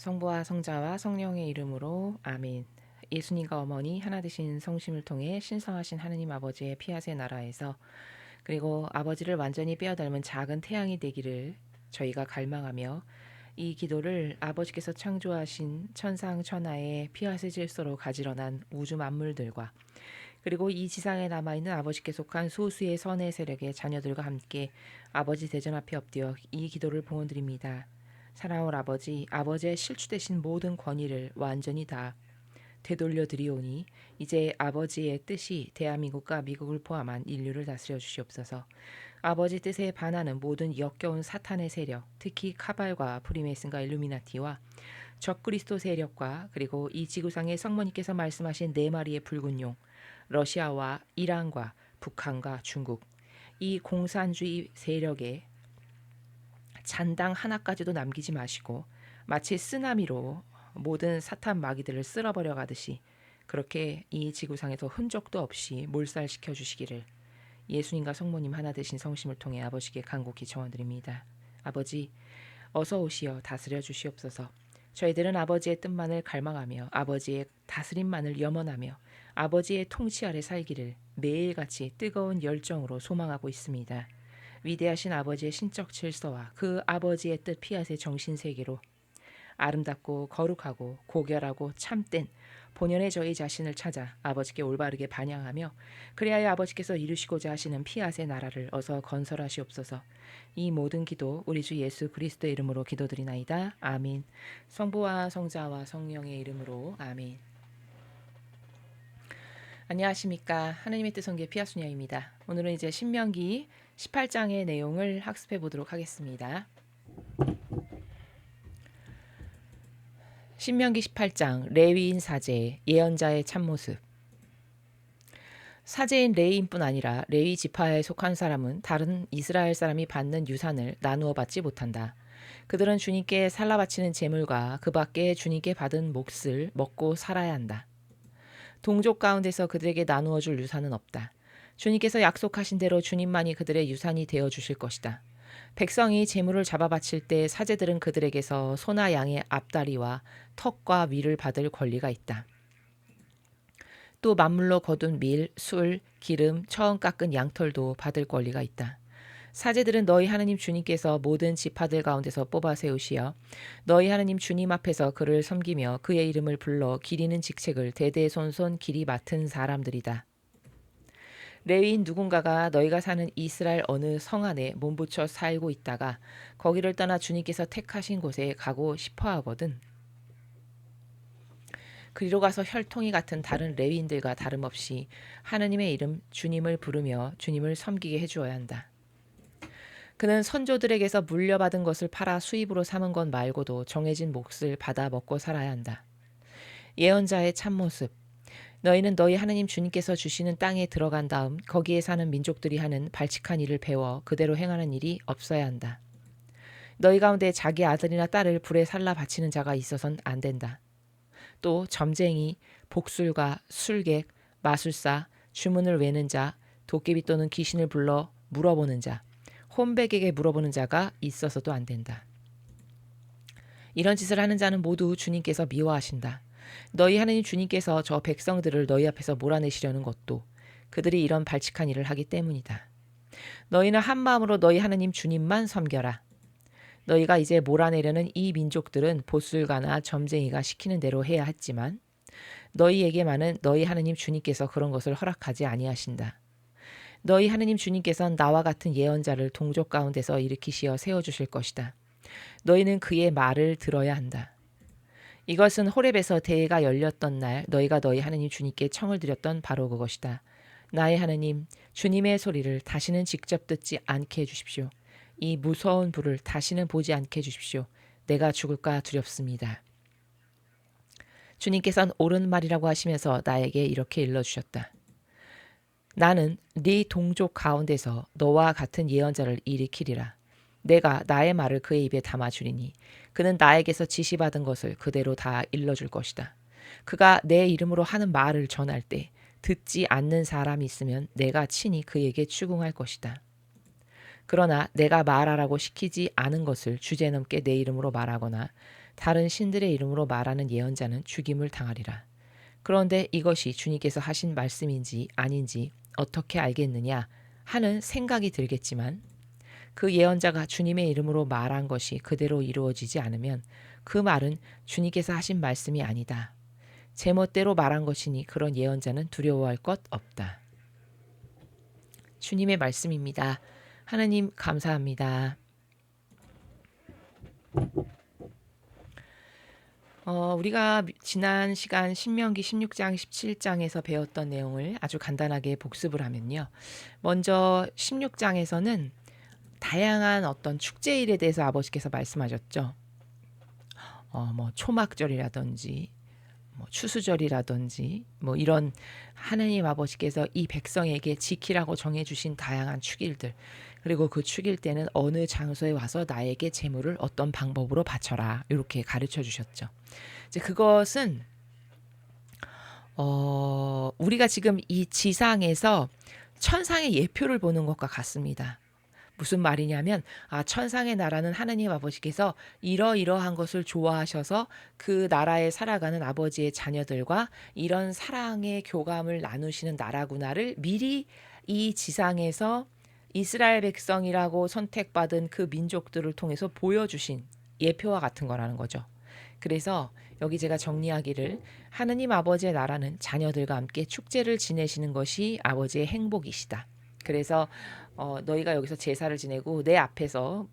성부와 성자와 성령의 이름으로 아멘. 예수님과 어머니 하나 되신 성심을 통해 신성하신 하느님 아버지의 피아세 나라에서 그리고 아버지를 완전히 빼어닮은 작은 태양이 되기를 저희가 갈망하며 이 기도를 아버지께서 창조하신 천상 천하의 피아세 질서로 가지런한 우주 만물들과 그리고 이 지상에 남아있는 아버지께 속한 소수의 선의 세력의 자녀들과 함께 아버지 대전 앞에 엎드려 이 기도를 봉헌드립니다. 사랑하는 아버지, 아버지의 실추되신 모든 권위를 완전히 다 되돌려 드리오니 이제 아버지의 뜻이 대한민국과 미국을 포함한 인류를 다스려 주시옵소서. 아버지 뜻에 반하는 모든 역겨운 사탄의 세력, 특히 카발과 프리메이슨과 일루미나티와 적그리스도 세력과 그리고 이 지구상의 성모님께서 말씀하신 네 마리의 붉은 용, 러시아와 이란과 북한과 중국, 이 공산주의 세력의 잔당 하나까지도 남기지 마시고 마치 쓰나미로 모든 사탄 마귀들을 쓸어버려 가듯이 그렇게 이 지구상에서 흔적도 없이 몰살시켜 주시기를 예수님과 성모님 하나 되신 성심을 통해 아버지께 간곡히 청원드립니다. 아버지, 어서 오시어 다스려 주시옵소서. 저희들은 아버지의 뜻만을 갈망하며 아버지의 다스림만을 염원하며 아버지의 통치 아래 살기를 매일같이 뜨거운 열정으로 소망하고 있습니다. 위대하신 아버지의 신적 질서와 그 아버지의 뜻 피아세 정신세계로 아름답고 거룩하고 고결하고 참된 본연의 저희 자신을 찾아 아버지께 올바르게 반향하며 그리하여 아버지께서 이루시고자 하시는 피아세 나라를 어서 건설하시옵소서. 이 모든 기도 우리 주 예수 그리스도의 이름으로 기도드리나이다. 아멘. 성부와 성자와 성령의 이름으로 아멘. 안녕하십니까. 하느님의 뜻 성계 피아수녀입니다. 오늘은 이제 신명기 18장의 내용을 학습해 보도록 하겠습니다. 신명기 18장 레위인 사제 예언자의 참모습. 사제인 레위인뿐 아니라 레위 지파에 속한 사람은 다른 이스라엘 사람이 받는 유산을 나누어 받지 못한다. 그들은 주님께 살라 바치는 제물과 그 밖에 주님께 받은 몫을 먹고 살아야 한다. 동족 가운데서 그들에게 나누어 줄 유산은 없다. 주님께서 약속하신 대로 주님만이 그들의 유산이 되어 주실 것이다. 백성이 제물을 잡아 바칠 때 사제들은 그들에게서 소나 양의 앞다리와 턱과 위를 받을 권리가 있다. 또 만물로 거둔 밀, 술, 기름, 처음 깎은 양털도 받을 권리가 있다. 사제들은 너희 하느님 주님께서 모든 지파들 가운데서 뽑아 세우시어 너희 하느님 주님 앞에서 그를 섬기며 그의 이름을 불러 기리는 직책을 대대손손 길이 맡은 사람들이다. 레위인 누군가가 너희가 사는 이스라엘 어느 성 안에 몸붙여 살고 있다가 거기를 떠나 주님께서 택하신 곳에 가고 싶어 하거든. 그리로 가서 혈통이 같은 다른 레위인들과 다름없이 하느님의 이름 주님을 부르며 주님을 섬기게 해주어야 한다. 그는 선조들에게서 물려받은 것을 팔아 수입으로 삼은 것 말고도 정해진 몫을 받아 먹고 살아야 한다. 예언자의 참모습. 너희는 너희 하느님 주님께서 주시는 땅에 들어간 다음 거기에 사는 민족들이 하는 발칙한 일을 배워 그대로 행하는 일이 없어야 한다. 너희 가운데 자기 아들이나 딸을 불에 살라 바치는 자가 있어선 안 된다. 또 점쟁이, 복술가, 술객, 마술사, 주문을 외는 자, 도깨비 또는 귀신을 불러 물어보는 자, 혼백에게 물어보는 자가 있어서도 안 된다. 이런 짓을 하는 자는 모두 주님께서 미워하신다. 너희 하느님 주님께서 저 백성들을 너희 앞에서 몰아내시려는 것도 그들이 이런 발칙한 일을 하기 때문이다. 너희는 한 마음으로 너희 하느님 주님만 섬겨라. 너희가 이제 몰아내려는 이 민족들은 보술가나 점쟁이가 시키는 대로 해야 했지만 너희에게만은 너희 하느님 주님께서 그런 것을 허락하지 아니하신다. 너희 하느님 주님께서는 나와 같은 예언자를 동족 가운데서 일으키시어 세워주실 것이다. 너희는 그의 말을 들어야 한다. 이것은 호렙에서 대회가 열렸던 날 너희가 너희 하느님 주님께 청을 드렸던 바로 그것이다. 나의 하느님 주님의 소리를 다시는 직접 듣지 않게 해주십시오. 이 무서운 불을 다시는 보지 않게 해주십시오. 내가 죽을까 두렵습니다. 주님께서는 옳은 말이라고 하시면서 나에게 이렇게 일러주셨다. 나는 네 동족 가운데서 너와 같은 예언자를 일으키리라. 내가 나의 말을 그의 입에 담아주리니 그는 나에게서 지시받은 것을 그대로 다 일러줄 것이다. 그가 내 이름으로 하는 말을 전할 때 듣지 않는 사람이 있으면 내가 친히 그에게 추궁할 것이다. 그러나 내가 말하라고 시키지 않은 것을 주제넘게 내 이름으로 말하거나 다른 신들의 이름으로 말하는 예언자는 죽임을 당하리라. 그런데 이것이 주님께서 하신 말씀인지 아닌지 어떻게 알겠느냐 하는 생각이 들겠지만 그 예언자가 주님의 이름으로 말한 것이 그대로 이루어지지 않으면 그 말은 주님께서 하신 말씀이 아니다. 제멋대로 말한 것이니 그런 예언자는 두려워할 것 없다. 주님의 말씀입니다. 하나님 감사합니다. 우리가 지난 시간 신명기 16장 17장에서 배웠던 내용을 아주 간단하게 복습을 하면요. 먼저 16장에서는 다양한 어떤 축제일에 대해서 아버지께서 말씀하셨죠. 초막절이라든지 추수절이라든지 이런 하나님 아버지께서 이 백성에게 지키라고 정해주신 다양한 축일들, 그리고 그 축일 때는 어느 장소에 와서 나에게 제물을 어떤 방법으로 바쳐라, 이렇게 가르쳐 주셨죠. 이제 그것은 우리가 지금 이 지상에서 천상의 예표를 보는 것과 같습니다. 무슨 말이냐면 천상의 나라는 하나님 아버지께서 이러이러한 것을 좋아하셔서 그 나라에 살아가는 아버지의 자녀들과 이런 사랑의 교감을 나누시는 나라구나를 미리 이 지상에서 이스라엘 백성이라고 선택받은 그 민족들을 통해서 보여주신 예표와 같은 거라는 거죠. 그래서 여기 제가 정리하기를, 하느님 아버지의 나라는 자녀들과 함께 축제를 지내시는 것이 아버지의 행복이시다. 그래서 너희가 여기서 제사를 지내고 내 앞에서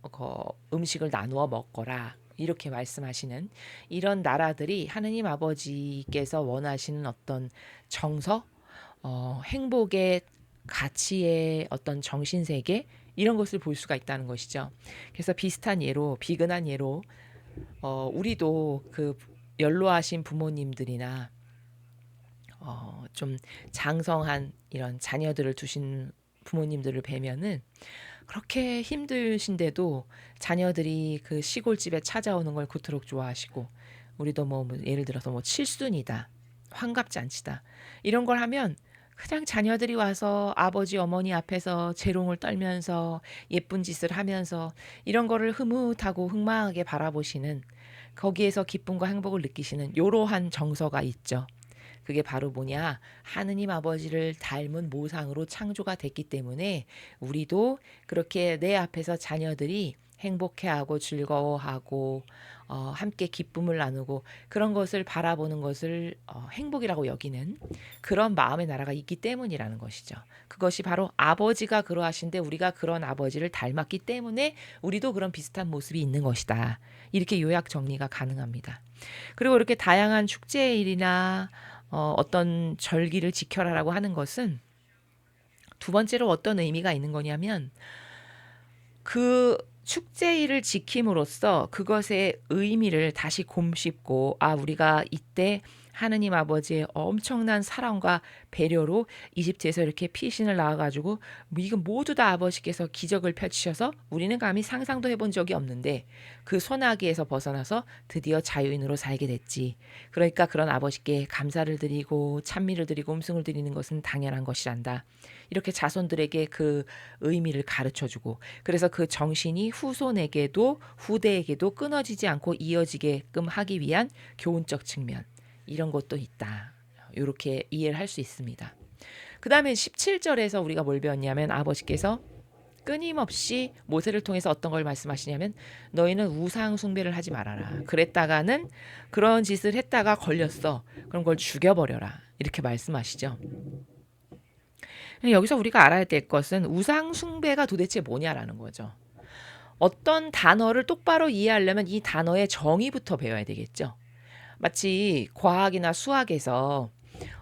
음식을 나누어 먹거라, 이렇게 말씀하시는 이런 나라들이 하느님 아버지께서 원하시는 어떤 정서, 행복의 가치의 어떤 정신세계, 이런 것을 볼 수가 있다는 것이죠. 그래서 비슷한 예로, 비근한 예로 우리도 그 연로하신 부모님들이나 좀 장성한 이런 자녀들을 두신 부모님들을 뵈면은 그렇게 힘드신데도 자녀들이 그 시골집에 찾아오는 걸 그토록 좋아하시고, 우리도 예를 들어서 칠순이다, 환갑잔치다, 이런 걸 하면 그냥 자녀들이 와서 아버지 어머니 앞에서 재롱을 떨면서 예쁜 짓을 하면서 이런 거를 흐뭇하고 흥망하게 바라보시는, 거기에서 기쁨과 행복을 느끼시는 이러한 정서가 있죠. 그게 바로 뭐냐, 하느님 아버지를 닮은 모상으로 창조가 됐기 때문에 우리도 그렇게 내 앞에서 자녀들이 행복해하고 즐거워하고 함께 기쁨을 나누고 그런 것을 바라보는 것을 행복이라고 여기는 그런 마음의 나라가 있기 때문이라는 것이죠. 그것이 바로 아버지가 그러하신데 우리가 그런 아버지를 닮았기 때문에 우리도 그런 비슷한 모습이 있는 것이다. 이렇게 요약 정리가 가능합니다. 그리고 이렇게 다양한 축제일이나 어떤 절기를 지켜라라고 하는 것은 두 번째로 어떤 의미가 있는 거냐면, 그 축제일을 지킴으로써 그것의 의미를 다시 곰씹고, 우리가 이때 하느님 아버지의 엄청난 사랑과 배려로 이집트에서 이렇게 피신을 나와가지고 이건 모두 다 아버지께서 기적을 펼치셔서 우리는 감히 상상도 해본 적이 없는데 그 소나기에서 벗어나서 드디어 자유인으로 살게 됐지. 그러니까 그런 아버지께 감사를 드리고 찬미를 드리고 음성을 드리는 것은 당연한 것이란다. 이렇게 자손들에게 그 의미를 가르쳐주고, 그래서 그 정신이 후손에게도 후대에게도 끊어지지 않고 이어지게끔 하기 위한 교훈적 측면, 이런 것도 있다. 이렇게 이해를 할 수 있습니다. 그 다음에 17절에서 우리가 뭘 배웠냐면, 아버지께서 끊임없이 모세를 통해서 어떤 걸 말씀하시냐면, 너희는 우상 숭배를 하지 말아라. 그랬다가는 그런 짓을 했다가 걸렸어. 그럼 그걸 죽여버려라. 이렇게 말씀하시죠. 여기서 우리가 알아야 될 것은 우상 숭배가 도대체 뭐냐라는 거죠. 어떤 단어를 똑바로 이해하려면 이 단어의 정의부터 배워야 되겠죠. 마치 과학이나 수학에서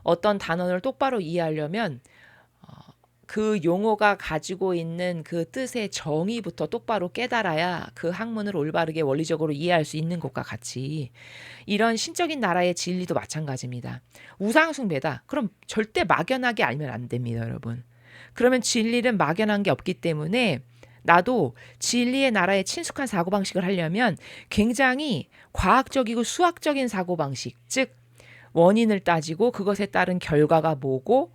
어떤 단어를 똑바로 이해하려면 그 용어가 가지고 있는 그 뜻의 정의부터 똑바로 깨달아야 그 학문을 올바르게 원리적으로 이해할 수 있는 것과 같이 이런 신적인 나라의 진리도 마찬가지입니다. 우상숭배다. 그럼 절대 막연하게 알면 안 됩니다, 여러분. 그러면 진리는 막연한 게 없기 때문에 나도 진리의 나라에 친숙한 사고방식을 하려면 굉장히 과학적이고 수학적인 사고방식, 즉 원인을 따지고 그것에 따른 결과가 뭐고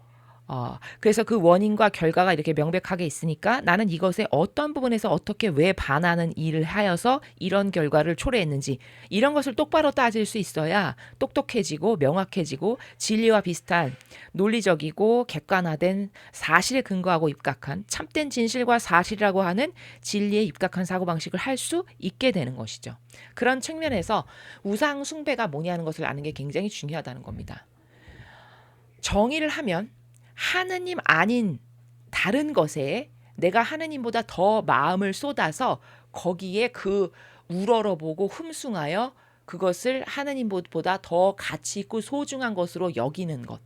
그래서 그 원인과 결과가 이렇게 명백하게 있으니까 나는 이것에 어떤 부분에서 어떻게 왜 반하는 일을 하여서 이런 결과를 초래했는지 이런 것을 똑바로 따질 수 있어야 똑똑해지고 명확해지고 진리와 비슷한 논리적이고 객관화된 사실에 근거하고 입각한 참된 진실과 사실이라고 하는 진리에 입각한 사고방식을 할 수 있게 되는 것이죠. 그런 측면에서 우상 숭배가 뭐냐는 것을 아는 게 굉장히 중요하다는 겁니다. 정의를 하면 하느님 아닌 다른 것에 내가 하느님보다 더 마음을 쏟아서 거기에 그 우러러보고 흠숭하여 그것을 하느님보다 더 가치 있고 소중한 것으로 여기는 것.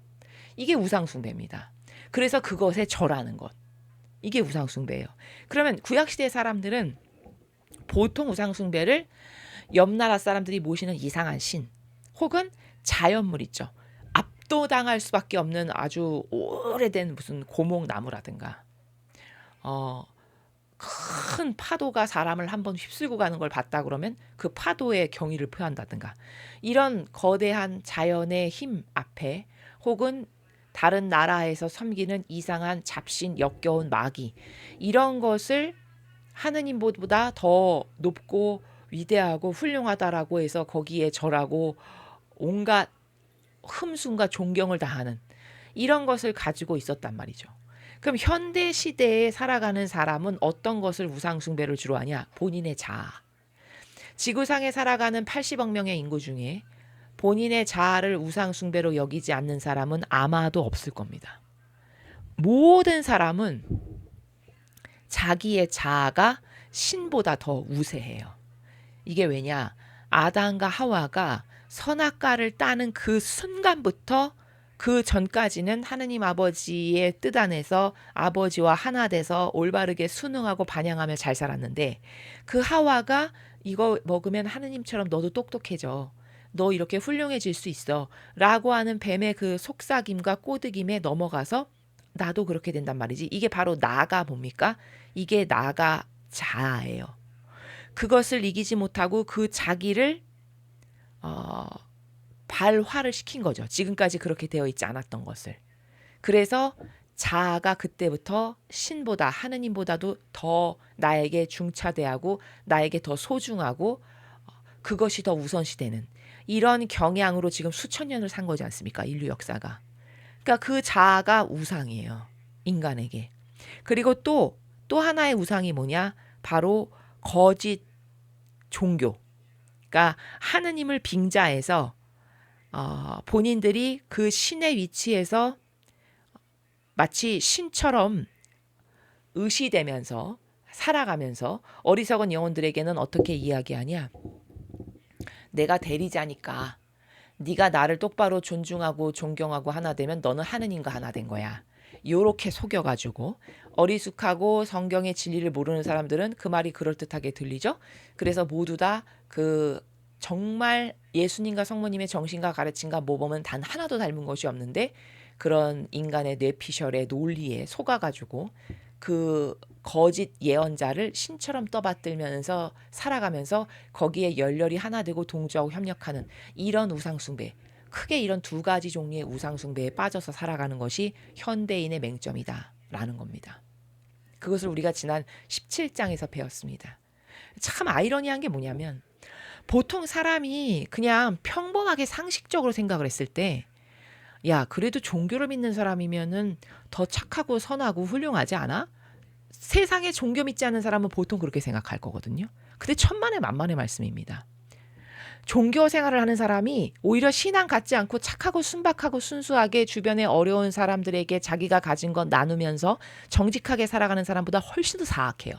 이게 우상숭배입니다. 그래서 그것에 절하는 것. 이게 우상숭배예요. 그러면 구약시대 사람들은 보통 우상숭배를 옆나라 사람들이 모시는 이상한 신 혹은 자연물 있죠. 압도당할 수밖에 없는 아주 오래된 무슨 고목나무라든가 큰 파도가 사람을 한번 휩쓸고 가는 걸 봤다 그러면 그 파도의 경의를 표한다든가 이런 거대한 자연의 힘 앞에 혹은 다른 나라에서 섬기는 이상한 잡신 역겨운 마귀 이런 것을 하느님보다 더 높고 위대하고 훌륭하다라고 해서 거기에 절하고 온갖 흠숭과 존경을 다하는 이런 것을 가지고 있었단 말이죠. 그럼 현대 시대에 살아가는 사람은 어떤 것을 우상숭배를 주로 하냐? 본인의 자아. 지구상에 살아가는 80억 명의 인구 중에 본인의 자아를 우상숭배로 여기지 않는 사람은 아마도 없을 겁니다. 모든 사람은 자기의 자아가 신보다 더 우세해요. 이게 왜냐? 아담과 하와가 선악과를 따는 그 순간부터 그 전까지는 하느님 아버지의 뜻 안에서 아버지와 하나 돼서 올바르게 순응하고 반영하며 잘 살았는데 그 하와가 이거 먹으면 하느님처럼 너도 똑똑해져. 너 이렇게 훌륭해질 수 있어. 라고 하는 뱀의 그 속삭임과 꼬드김에 넘어가서 나도 그렇게 된단 말이지. 이게 바로 나가 뭡니까? 이게 나가 자아예요. 그것을 이기지 못하고 그 자기를 발화를 시킨 거죠. 지금까지 그렇게 되어 있지 않았던 것을. 그래서 자아가 그때부터 신보다 하느님보다도 더 나에게 중차대하고 나에게 더 소중하고 그것이 더 우선시되는 이런 경향으로 지금 수천 년을 산 거지 않습니까? 인류 역사가. 그러니까 그 자아가 우상이에요. 인간에게. 그리고 또 하나의 우상이 뭐냐? 바로 거짓 종교. 그러니까 하느님을 빙자해서 본인들이 그 신의 위치에서 마치 신처럼 의시되면서 살아가면서 어리석은 영혼들에게는 어떻게 이야기하냐? 내가 대리자니까 네가 나를 똑바로 존중하고 존경하고 하나 되면 너는 하느님과 하나 된 거야. 요렇게 속여가지고 어리숙하고 성경의 진리를 모르는 사람들은 그 말이 그럴듯하게 들리죠. 그래서 모두 다 그 정말 예수님과 성모님의 정신과 가르침과 모범은 단 하나도 닮은 것이 없는데 그런 인간의 뇌피셜의 논리에 속아가지고 그 거짓 예언자를 신처럼 떠받들면서 살아가면서 거기에 열렬히 하나 되고 동조하고 협력하는 이런 우상숭배. 크게 이런 두 가지 종류의 우상숭배에 빠져서 살아가는 것이 현대인의 맹점이다라는 겁니다. 그것을 우리가 지난 17장에서 배웠습니다. 참 아이러니한 게 뭐냐면 보통 사람이 그냥 평범하게 상식적으로 생각을 했을 때 야, 그래도 종교를 믿는 사람이면은 더 착하고 선하고 훌륭하지 않아? 세상에 종교 믿지 않는 사람은 보통 그렇게 생각할 거거든요. 근데 천만의 만만의 말씀입니다. 종교 생활을 하는 사람이 오히려 신앙 갖지 않고 착하고 순박하고 순수하게 주변에 어려운 사람들에게 자기가 가진 것 나누면서 정직하게 살아가는 사람보다 훨씬 더 사악해요.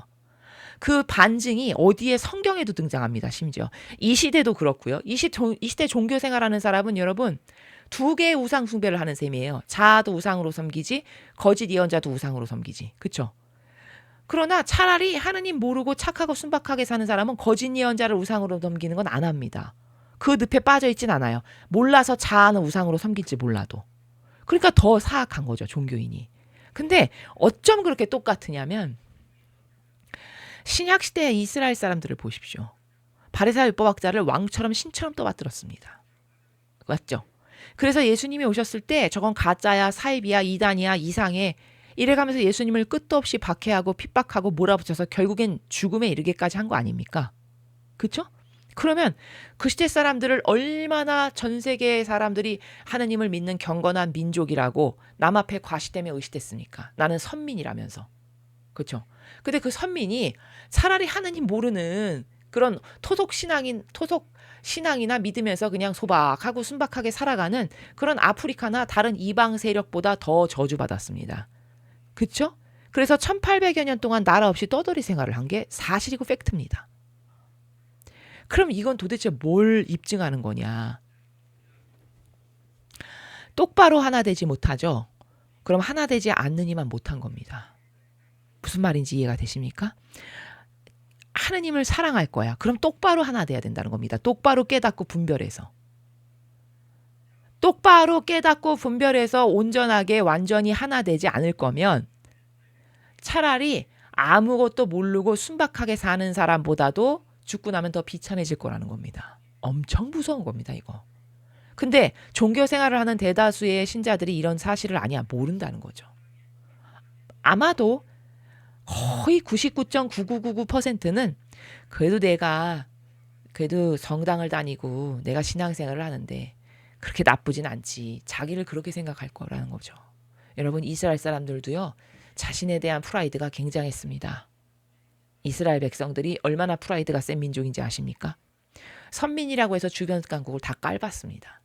그 반증이 어디에 성경에도 등장합니다. 심지어 이 시대도 그렇고요. 이 시대 종교 생활하는 사람은 여러분 두 개의 우상 숭배를 하는 셈이에요. 자아도 우상으로 섬기지 거짓 예언자도 우상으로 섬기지. 그렇죠? 그러나 차라리 하느님 모르고 착하고 순박하게 사는 사람은 거짓 예언자를 우상으로 섬기는 건 안 합니다. 그 늪에 빠져 있진 않아요. 몰라서 자아는 우상으로 섬길지 몰라도. 그러니까 더 사악한 거죠. 종교인이. 근데 어쩜 그렇게 똑같으냐면 신약시대의 이스라엘 사람들을 보십시오. 바리새파 율법학자를 왕처럼 신처럼 떠받들었습니다. 맞죠? 그래서 예수님이 오셨을 때 저건 가짜야, 사입이야, 이단이야, 이상해. 이래가면서 예수님을 끝도 없이 박해하고 핍박하고 몰아붙여서 결국엔 죽음에 이르게까지 한 거 아닙니까? 그쵸? 그러면 그 시대 사람들을 얼마나 전 세계의 사람들이 하느님을 믿는 경건한 민족이라고 남 앞에 과시되며 의식했습니까? 나는 선민이라면서. 그쵸? 근데 그 선민이 차라리 하느님 모르는 그런 토속 신앙이나 믿으면서 그냥 소박하고 순박하게 살아가는 그런 아프리카나 다른 이방 세력보다 더 저주받았습니다. 그쵸? 그래서 1800여 년 동안 나라 없이 떠돌이 생활을 한 게 사실이고 팩트입니다. 그럼 이건 도대체 뭘 입증하는 거냐? 똑바로 하나 되지 못하죠? 그럼 하나 되지 않느니만 못한 겁니다. 무슨 말인지 이해가 되십니까? 하느님을 사랑할 거야. 그럼 똑바로 하나 돼야 된다는 겁니다. 똑바로 깨닫고 분별해서. 똑바로 깨닫고 분별해서 온전하게 완전히 하나 되지 않을 거면 차라리 아무것도 모르고 순박하게 사는 사람보다도 죽고 나면 더 비참해질 거라는 겁니다. 엄청 무서운 겁니다, 이거. 근데 종교 생활을 하는 대다수의 신자들이 이런 사실을 아니야 모른다는 거죠. 아마도 거의 99.9999%는 그래도 성당을 다니고 내가 신앙생활을 하는데 그렇게 나쁘진 않지. 자기를 그렇게 생각할 거라는 거죠. 여러분, 이스라엘 사람들도요. 자신에 대한 프라이드가 굉장했습니다. 이스라엘 백성들이 얼마나 프라이드가 센 민족인지 아십니까? 선민이라고 해서 주변 강국을 다 깔봤습니다.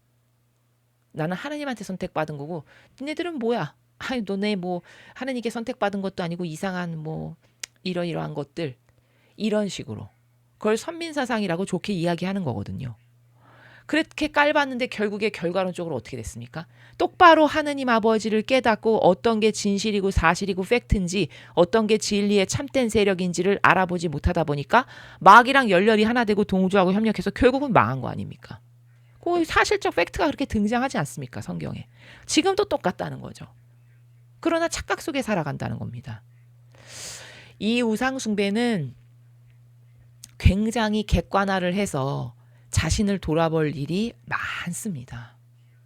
나는 하나님한테 선택받은 거고 니네들은 뭐야? 아니 너네 뭐 하나님께 선택받은 것도 아니고 이상한 뭐 이러이러한 것들 이런 식으로 그걸 선민사상이라고 좋게 이야기하는 거거든요. 그렇게 깔봤는데 결국에 결과론적으로 어떻게 됐습니까? 똑바로 하느님 아버지를 깨닫고 어떤 게 진실이고 사실이고 팩트인지 어떤 게 진리의 참된 세력인지를 알아보지 못하다 보니까 마귀랑 열렬히 하나 되고 동조하고 협력해서 결국은 망한 거 아닙니까? 그 사실적 팩트가 그렇게 등장하지 않습니까? 성경에. 지금도 똑같다는 거죠. 그러나 착각 속에 살아간다는 겁니다. 이 우상 숭배는 굉장히 객관화를 해서 자신을 돌아볼 일이 많습니다.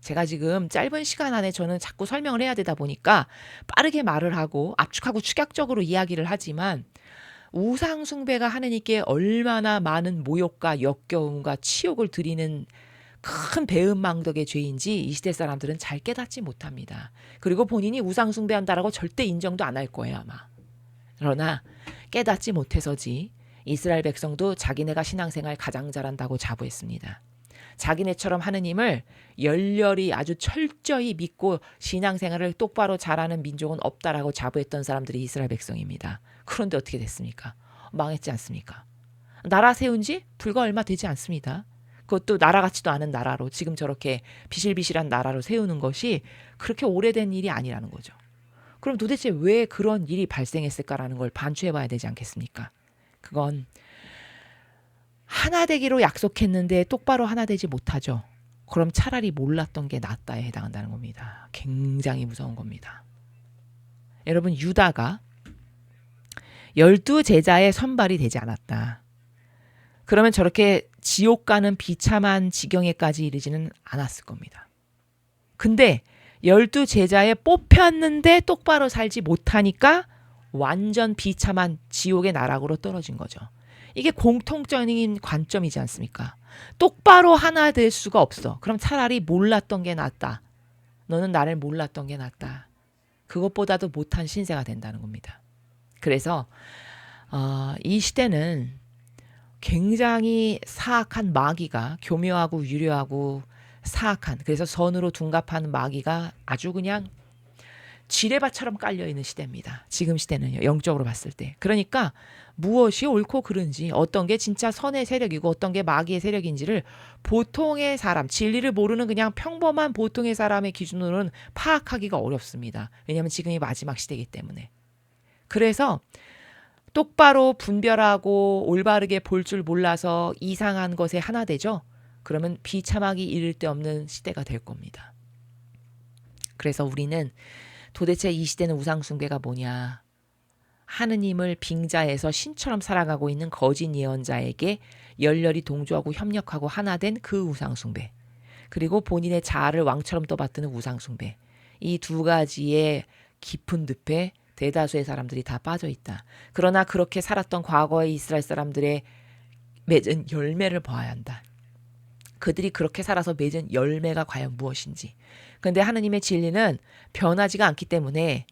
제가 지금 짧은 시간 안에 저는 자꾸 설명을 해야 되다 보니까 빠르게 말을 하고 압축하고 축약적으로 이야기를 하지만 우상 숭배가 하느님께 얼마나 많은 모욕과 역겨움과 치욕을 드리는 큰 배은망덕의 죄인지 이 시대 사람들은 잘 깨닫지 못합니다. 그리고 본인이 우상 숭배한다라고 절대 인정도 안 할 거예요, 아마. 그러나 깨닫지 못해서지 이스라엘 백성도 자기네가 신앙생활 가장 잘한다고 자부했습니다. 자기네처럼 하느님을 열렬히 아주 철저히 믿고 신앙생활을 똑바로 잘하는 민족은 없다라고 자부했던 사람들이 이스라엘 백성입니다. 그런데 어떻게 됐습니까? 망했지 않습니까? 나라 세운 지 불과 얼마 되지 않습니다. 그것도 나라 같지도 않은 나라로 지금 저렇게 비실비실한 나라로 세우는 것이 그렇게 오래된 일이 아니라는 거죠. 그럼 도대체 왜 그런 일이 발생했을까라는 걸 반추해 봐야 되지 않겠습니까? 그건 하나 되기로 약속했는데 똑바로 하나 되지 못하죠. 그럼 차라리 몰랐던 게 낫다에 해당한다는 겁니다. 굉장히 무서운 겁니다. 여러분, 유다가 12제자의 선발이 되지 않았다. 그러면 저렇게 지옥 가는 비참한 지경에까지 이르지는 않았을 겁니다. 근데 12제자에 뽑혔는데 똑바로 살지 못하니까 완전 비참한 지옥의 나락으로 떨어진 거죠. 이게 공통적인 관점이지 않습니까? 똑바로 하나 될 수가 없어. 그럼 차라리 몰랐던 게 낫다. 너는 나를 몰랐던 게 낫다. 그것보다도 못한 신세가 된다는 겁니다. 그래서 이 시대는 굉장히 사악한 마귀가 교묘하고 유려하고 사악한, 그래서 선으로 둔갑한 마귀가 아주 그냥 지뢰밭처럼 깔려있는 시대입니다. 지금 시대는요. 영적으로 봤을 때. 그러니까 무엇이 옳고 그른지, 어떤 게 진짜 선의 세력이고 어떤 게 마귀의 세력인지를 보통의 사람, 진리를 모르는 그냥 평범한 보통의 사람의 기준으로는 파악하기가 어렵습니다. 왜냐하면 지금이 마지막 시대이기 때문에. 그래서 똑바로 분별하고 올바르게 볼 줄 몰라서 이상한 것에 하나 되죠. 그러면 비참하기 이를 데 없는 시대가 될 겁니다. 그래서 우리는 도대체 이 시대는 우상숭배가 뭐냐. 하느님을 빙자해서 신처럼 살아가고 있는 거짓 예언자에게 열렬히 동조하고 협력하고 하나 된 그 우상숭배. 그리고 본인의 자아를 왕처럼 떠받드는 우상숭배. 이 두 가지의 깊은 늪에 대다수의 사람들이 다 빠져 있다. 그러나 그렇게 살았던 과거의 이스라엘 사람들의 맺은 열매를 보아야 한다. 그들이 그렇게 살아서 맺은 열매가 과연 무엇인지. 그런데 하느님의 진리는 변하지가 않기 때문에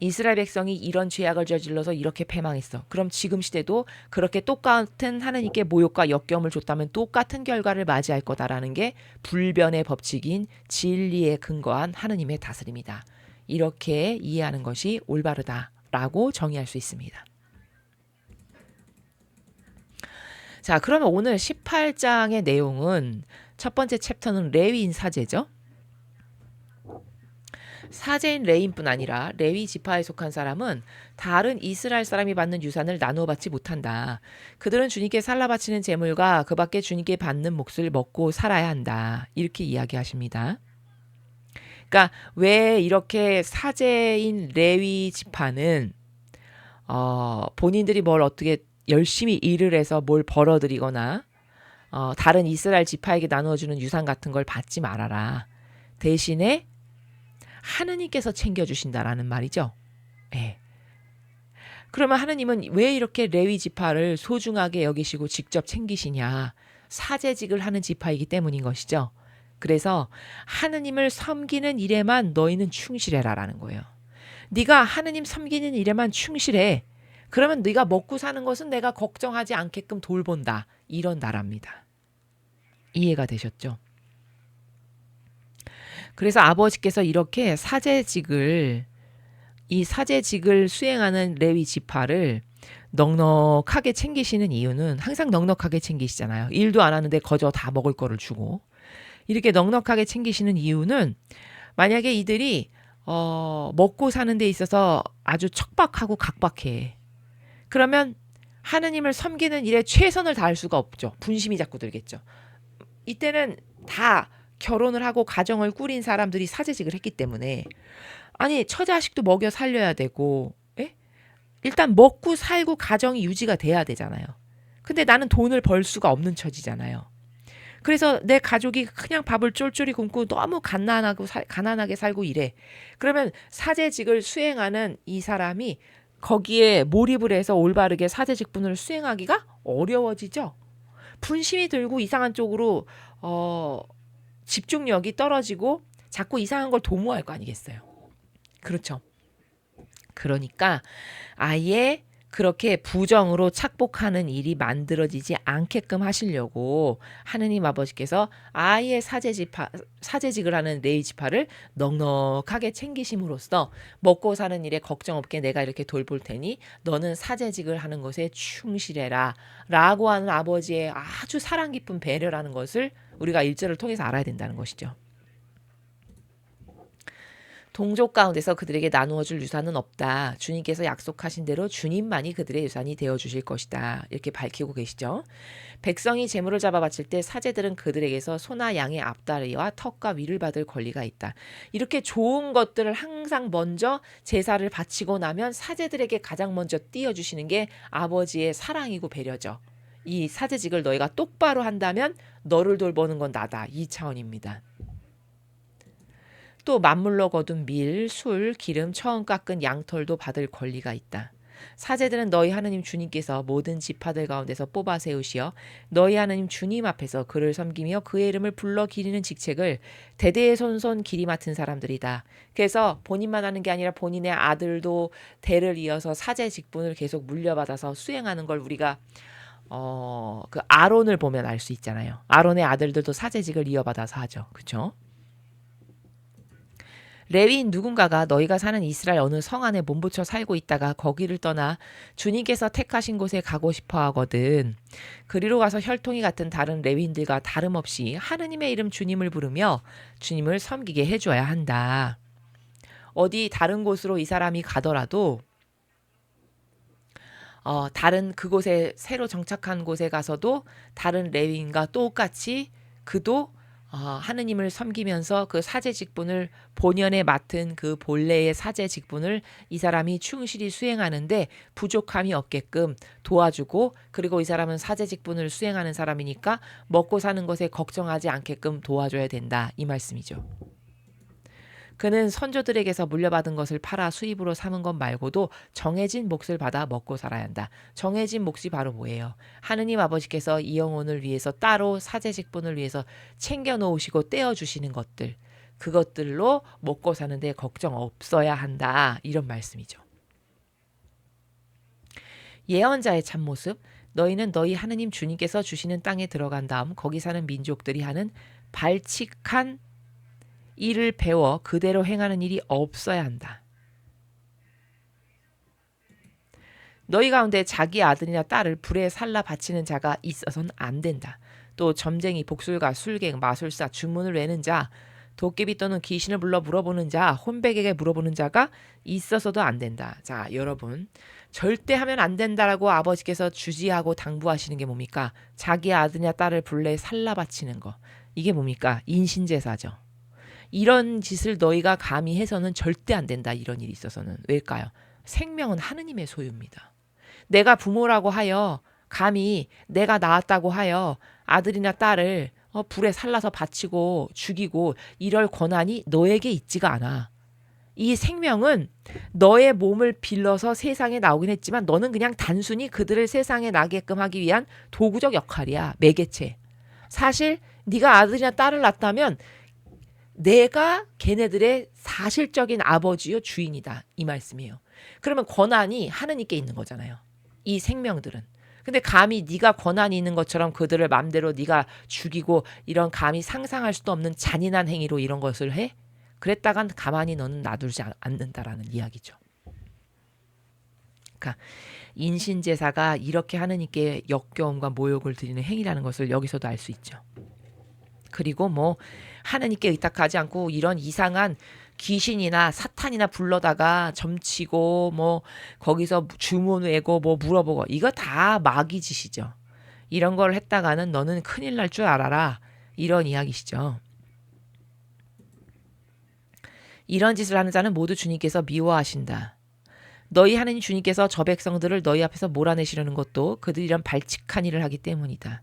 이스라엘 백성이 이런 죄악을 저질러서 이렇게 패망했어. 그럼 지금 시대도 그렇게 똑같은 하느님께 모욕과 역경을 줬다면 똑같은 결과를 맞이할 거다라는 게 불변의 법칙인 진리에 근거한 하느님의 다스림이다. 이렇게 이해하는 것이 올바르다라고 정의할 수 있습니다. 자, 그러면 오늘 18장의 내용은 첫 번째 챕터는 레위인 사제죠. 사제인 레위인뿐 아니라 레위 지파에 속한 사람은 다른 이스라엘 사람이 받는 유산을 나누어 받지 못한다. 그들은 주님께 살라 바치는 제물과 그 밖에 주님께 받는 몫을 먹고 살아야 한다. 이렇게 이야기하십니다. 그러니까 왜 이렇게 사제인 레위 지파는 본인들이 뭘 어떻게 열심히 일을 해서 뭘 벌어들이거나 다른 이스라엘 지파에게 나누어주는 유산 같은 걸 받지 말아라. 대신에 하느님께서 챙겨주신다라는 말이죠. 예. 그러면 하느님은 왜 이렇게 레위 지파를 소중하게 여기시고 직접 챙기시냐. 사제직을 하는 지파이기 때문인 것이죠. 그래서 하느님을 섬기는 일에만 너희는 충실해라라는 거예요. 네가 하느님 섬기는 일에만 충실해. 그러면 네가 먹고 사는 것은 내가 걱정하지 않게끔 돌본다. 이런 나라입니다. 이해가 되셨죠? 그래서 아버지께서 이렇게 이 사제직을 수행하는 레위 지파를 넉넉하게 챙기시는 이유는 항상 넉넉하게 챙기시잖아요. 일도 안 하는데 거저 다 먹을 거를 주고. 이렇게 넉넉하게 챙기시는 이유는 만약에 이들이 먹고 사는 데 있어서 아주 척박하고 각박해. 그러면 하느님을 섬기는 일에 최선을 다할 수가 없죠. 분심이 자꾸 들겠죠. 이때는 다 결혼을 하고 가정을 꾸린 사람들이 사제직을 했기 때문에 아니 처자식도 먹여 살려야 되고 일단 먹고 살고 가정이 유지가 돼야 되잖아요. 근데 나는 돈을 벌 수가 없는 처지잖아요. 그래서 내 가족이 그냥 밥을 쫄쫄이 굶고 너무 가난하게 살고 이래. 그러면 사제직을 수행하는 이 사람이 거기에 몰입을 해서 올바르게 사제직분을 수행하기가 어려워지죠. 분심이 들고 이상한 쪽으로 집중력이 떨어지고 자꾸 이상한 걸 도모할 거 아니겠어요. 그렇죠. 그러니까 아예 그렇게 부정으로 착복하는 일이 만들어지지 않게끔 하시려고 하느님 아버지께서 아예 사제직을 하는 레위 지파를 넉넉하게 챙기심으로써 먹고 사는 일에 걱정 없게 내가 이렇게 돌볼 테니 너는 사제직을 하는 것에 충실해라 라고 하는 아버지의 아주 사랑 깊은 배려라는 것을 우리가 1절을 통해서 알아야 된다는 것이죠. 동족 가운데서 그들에게 나누어 줄 유산은 없다. 주님께서 약속하신 대로 주님만이 그들의 유산이 되어 주실 것이다. 이렇게 밝히고 계시죠. 백성이 제물을 잡아 바칠 때 사제들은 그들에게서 소나 양의 앞다리와 턱과 위를 받을 권리가 있다. 이렇게 좋은 것들을 항상 먼저 제사를 바치고 나면 사제들에게 가장 먼저 띄워주시는 게 아버지의 사랑이고 배려죠. 이 사제직을 너희가 똑바로 한다면 너를 돌보는 건 나다. 이 차원입니다. 또 만물로 거둔 밀, 술, 기름, 처음 깎은 양털도 받을 권리가 있다. 사제들은 너희 하느님 주님께서 모든 지파들 가운데서 뽑아 세우시어 너희 하느님 주님 앞에서 그를 섬기며 그의 이름을 불러 기리는 직책을 대대손손 기리 맡은 사람들이다. 그래서 본인만 하는 게 아니라 본인의 아들도 대를 이어서 사제 직분을 계속 물려받아서 수행하는 걸 우리가 그 아론을 보면 알 수 있잖아요. 아론의 아들들도 사제직을 이어받아서 하죠. 그렇죠? 레위인 누군가가 너희가 사는 이스라엘 어느 성 안에 몸붙여 살고 있다가 거기를 떠나 주님께서 택하신 곳에 가고 싶어 하거든. 그리로 가서 혈통이 같은 다른 레위인들과 다름없이 하느님의 이름 주님을 부르며 주님을 섬기게 해줘야 한다. 어디 다른 곳으로 이 사람이 가더라도 다른 그곳에 새로 정착한 곳에 가서도 다른 레위인과 똑같이 그도 하느님을 섬기면서 그 사제 직분을 본연에 맡은 그 본래의 사제 직분을 이 사람이 충실히 수행하는데 부족함이 없게끔 도와주고, 그리고 이 사람은 사제 직분을 수행하는 사람이니까 먹고 사는 것에 걱정하지 않게끔 도와줘야 된다, 이 말씀이죠. 그는 선조들에게서 물려받은 것을 팔아 수입으로 삼은 것 말고도 정해진 몫을 받아 먹고 살아야 한다. 정해진 몫이 바로 뭐예요? 하느님 아버지께서 이 영혼을 위해서 따로 사제 직분을 위해서 챙겨 놓으시고 떼어주시는 것들, 그것들로 먹고 사는데 걱정 없어야 한다, 이런 말씀이죠. 예언자의 참모습. 너희는 너희 하느님 주님께서 주시는 땅에 들어간 다음 거기 사는 민족들이 하는 발칙한 이를 배워 그대로 행하는 일이 없어야 한다. 너희 가운데 자기 아들이나 딸을 불에 살라 바치는 자가 있어서는 안 된다. 또 점쟁이, 복술가, 술객, 마술사, 주문을 외는 자, 도깨비 또는 귀신을 불러 물어보는 자, 혼백에게 물어보는 자가 있어서도 안 된다. 자, 여러분, 절대 하면 안 된다라고 아버지께서 주지하고 당부하시는 게 뭡니까? 자기 아들이나 딸을 불에 살라 바치는 거. 이게 뭡니까? 인신제사죠. 이런 짓을 너희가 감히 해서는 절대 안 된다. 이런 일이 있어서는. 왜일까요? 생명은 하느님의 소유입니다. 내가 부모라고 하여 감히 내가 낳았다고 하여 아들이나 딸을 불에 살라서 바치고 죽이고 이럴 권한이 너에게 있지가 않아. 이 생명은 너의 몸을 빌려서 세상에 나오긴 했지만 너는 그냥 단순히 그들을 세상에 나게끔 하기 위한 도구적 역할이야. 매개체. 사실 네가 아들이나 딸을 낳았다면 내가 걔네들의 사실적인 아버지요 주인이다, 이 말씀이에요. 그러면 권한이 하느님께 있는 거잖아요, 이 생명들은. 근데 감히 네가 권한이 있는 것처럼 그들을 맘대로 네가 죽이고 이런 감히 상상할 수도 없는 잔인한 행위로 이런 것을 해? 그랬다간 가만히 너는 놔두지 않는다라는 이야기죠. 그러니까 인신제사가 이렇게 하느님께 역겨움과 모욕을 드리는 행위라는 것을 여기서도 알 수 있죠. 그리고 뭐 하느님께 의탁하지 않고 이런 이상한 귀신이나 사탄이나 불러다가 점치고 뭐 거기서 주문 외고 뭐 물어보고, 이거 다 마귀 짓이죠. 이런 걸 했다가는 너는 큰일 날 줄 알아라, 이런 이야기시죠. 이런 짓을 하는 자는 모두 주님께서 미워하신다. 너희 하느님 주님께서 저 백성들을 너희 앞에서 몰아내시려는 것도 그들이 이런 발칙한 일을 하기 때문이다.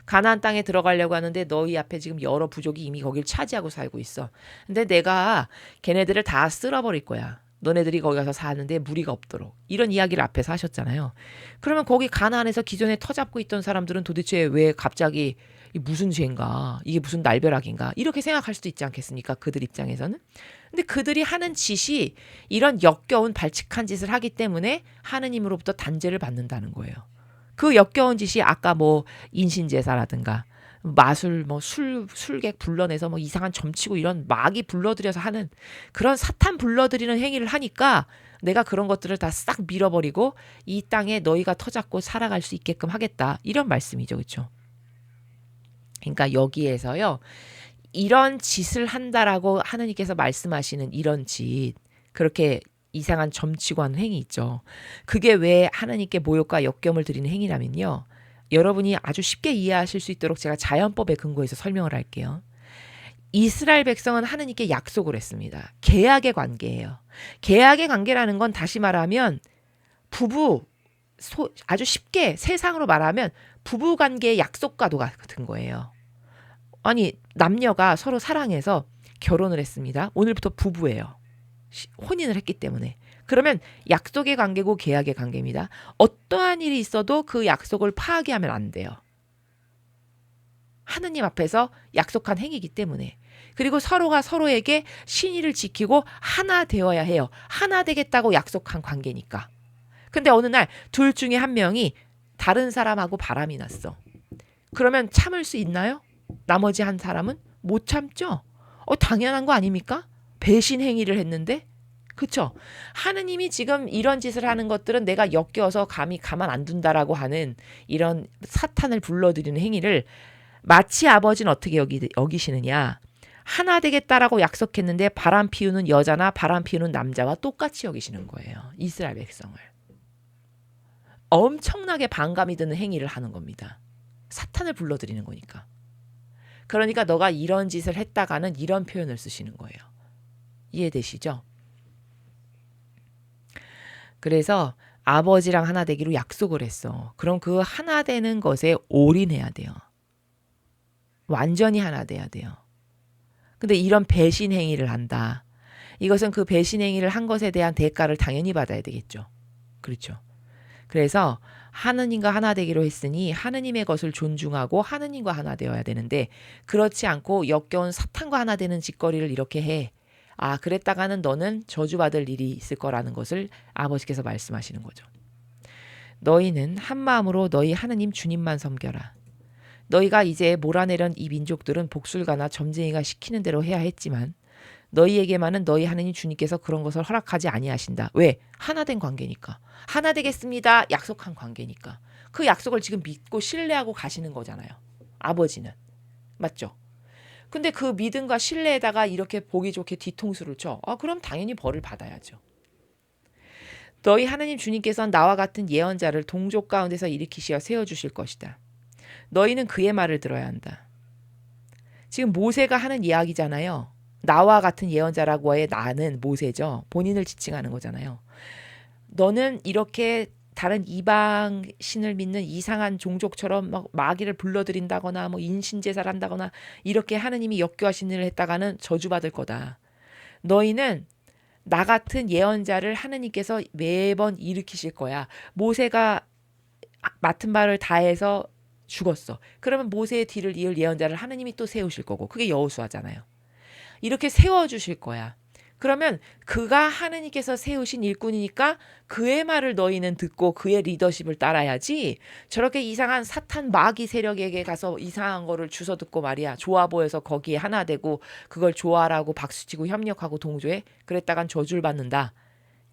가나안 땅에 들어가려고 하는데 너희 앞에 지금 여러 부족이 이미 거길 차지하고 살고 있어. 근데 내가 걔네들을 다 쓸어버릴 거야. 너네들이 거기 가서 사는데 무리가 없도록. 이런 이야기를 앞에서 하셨잖아요. 그러면 거기 가나안에서 기존에 터잡고 있던 사람들은 도대체 왜 갑자기 무슨 죄인가, 이게 무슨 날벼락인가, 이렇게 생각할 수도 있지 않겠습니까? 그들 입장에서는. 근데 그들이 하는 짓이 이런 역겨운 발칙한 짓을 하기 때문에 하느님으로부터 단죄를 받는다는 거예요. 그 역겨운 짓이 아까 뭐 인신제사라든가 마술 뭐 술객 불러내서 뭐 이상한 점치고 이런 마귀 불러들여서 하는 그런 사탄 불러들이는 행위를 하니까 내가 그런 것들을 다 싹 밀어버리고 이 땅에 너희가 터잡고 살아갈 수 있게끔 하겠다, 이런 말씀이죠. 그렇죠? 그러니까 여기에서요, 이런 짓을 한다라고 하느님께서 말씀하시는 이런 짓, 그렇게 이상한 점치고 하는 행위 있죠. 그게 왜 하나님께 모욕과 역경을 드리는 행위라면요, 여러분이 아주 쉽게 이해하실 수 있도록 제가 자연법에 근거해서 설명을 할게요. 이스라엘 백성은 하느님께 약속을 했습니다. 계약의 관계예요. 계약의 관계라는 건 다시 말하면 아주 쉽게 세상으로 말하면 부부관계의 약속과도 같은 거예요. 아니, 남녀가 서로 사랑해서 결혼을 했습니다. 오늘부터 부부예요. 혼인을 했기 때문에. 그러면 약속의 관계고 계약의 관계입니다. 어떠한 일이 있어도 그 약속을 파괴하면 안 돼요. 하느님 앞에서 약속한 행위이기 때문에. 그리고 서로가 서로에게 신의를 지키고 하나 되어야 해요. 하나 되겠다고 약속한 관계니까. 근데 어느 날 둘 중에 한 명이 다른 사람하고 바람이 났어. 그러면 참을 수 있나요? 나머지 한 사람은 못 참죠. 당연한 거 아닙니까? 배신 행위를 했는데. 그쵸? 하느님이 지금 이런 짓을 하는 것들은 내가 역겨워서 감히 가만 안 둔다라고 하는 이런 사탄을 불러들이는 행위를 마치 아버지는 어떻게 여기시느냐. 하나 되겠다라고 약속했는데 바람 피우는 여자나 바람 피우는 남자와 똑같이 여기시는 거예요. 이스라엘 백성을. 엄청나게 반감이 드는 행위를 하는 겁니다. 사탄을 불러들이는 거니까. 그러니까 너가 이런 짓을 했다가는 이런 표현을 쓰시는 거예요. 이해되시죠? 그래서 아버지랑 하나 되기로 약속을 했어. 그럼 그 하나 되는 것에 올인해야 돼요. 완전히 하나 돼야 돼요. 근데 이런 배신 행위를 한다. 이것은 그 배신 행위를 한 것에 대한 대가를 당연히 받아야 되겠죠. 그렇죠. 그래서 하느님과 하나 되기로 했으니 하느님의 것을 존중하고 하느님과 하나 되어야 되는데 그렇지 않고 역겨운 사탄과 하나 되는 짓거리를 이렇게 해. 아, 그랬다가는 너는 저주받을 일이 있을 거라는 것을 아버지께서 말씀하시는 거죠. 너희는 한 마음으로 너희 하느님 주님만 섬겨라. 너희가 이제 몰아내려는 이 민족들은 복술가나 점쟁이가 시키는 대로 해야 했지만 너희에게만은 너희 하느님 주님께서 그런 것을 허락하지 아니하신다. 왜? 하나 된 관계니까. 하나 되겠습니다. 약속한 관계니까. 그 약속을 지금 믿고 신뢰하고 가시는 거잖아요. 아버지는. 맞죠? 근데 그 믿음과 신뢰에다가 이렇게 보기 좋게 뒤통수를 쳐. 그럼 당연히 벌을 받아야죠. 너희 하느님 주님께서는 나와 같은 예언자를 동족 가운데서 일으키시어 세워주실 것이다. 너희는 그의 말을 들어야 한다. 지금 모세가 하는 이야기잖아요. 나와 같은 예언자라고 해 나는 모세죠. 본인을 지칭하는 거잖아요. 너는 이렇게 다른 이방 신을 믿는 이상한 종족처럼 막 마귀를 불러들인다거나 뭐 인신제사를 한다거나 이렇게 하느님이 역겨하신 일을 했다가는 저주받을 거다. 너희는 나 같은 예언자를 하느님께서 매번 일으키실 거야. 모세가 맡은 바를 다해서 죽었어. 그러면 모세의 뒤를 이을 예언자를 하느님이 또 세우실 거고 그게 여호수아잖아요. 이렇게 세워주실 거야. 그러면 그가 하느님께서 세우신 일꾼이니까 그의 말을 너희는 듣고 그의 리더십을 따라야지 저렇게 이상한 사탄 마귀 세력에게 가서 이상한 거를 주워 듣고 말이야. 좋아 보여서 거기에 하나 되고 그걸 좋아라고 박수치고 협력하고 동조해. 그랬다간 저주를 받는다.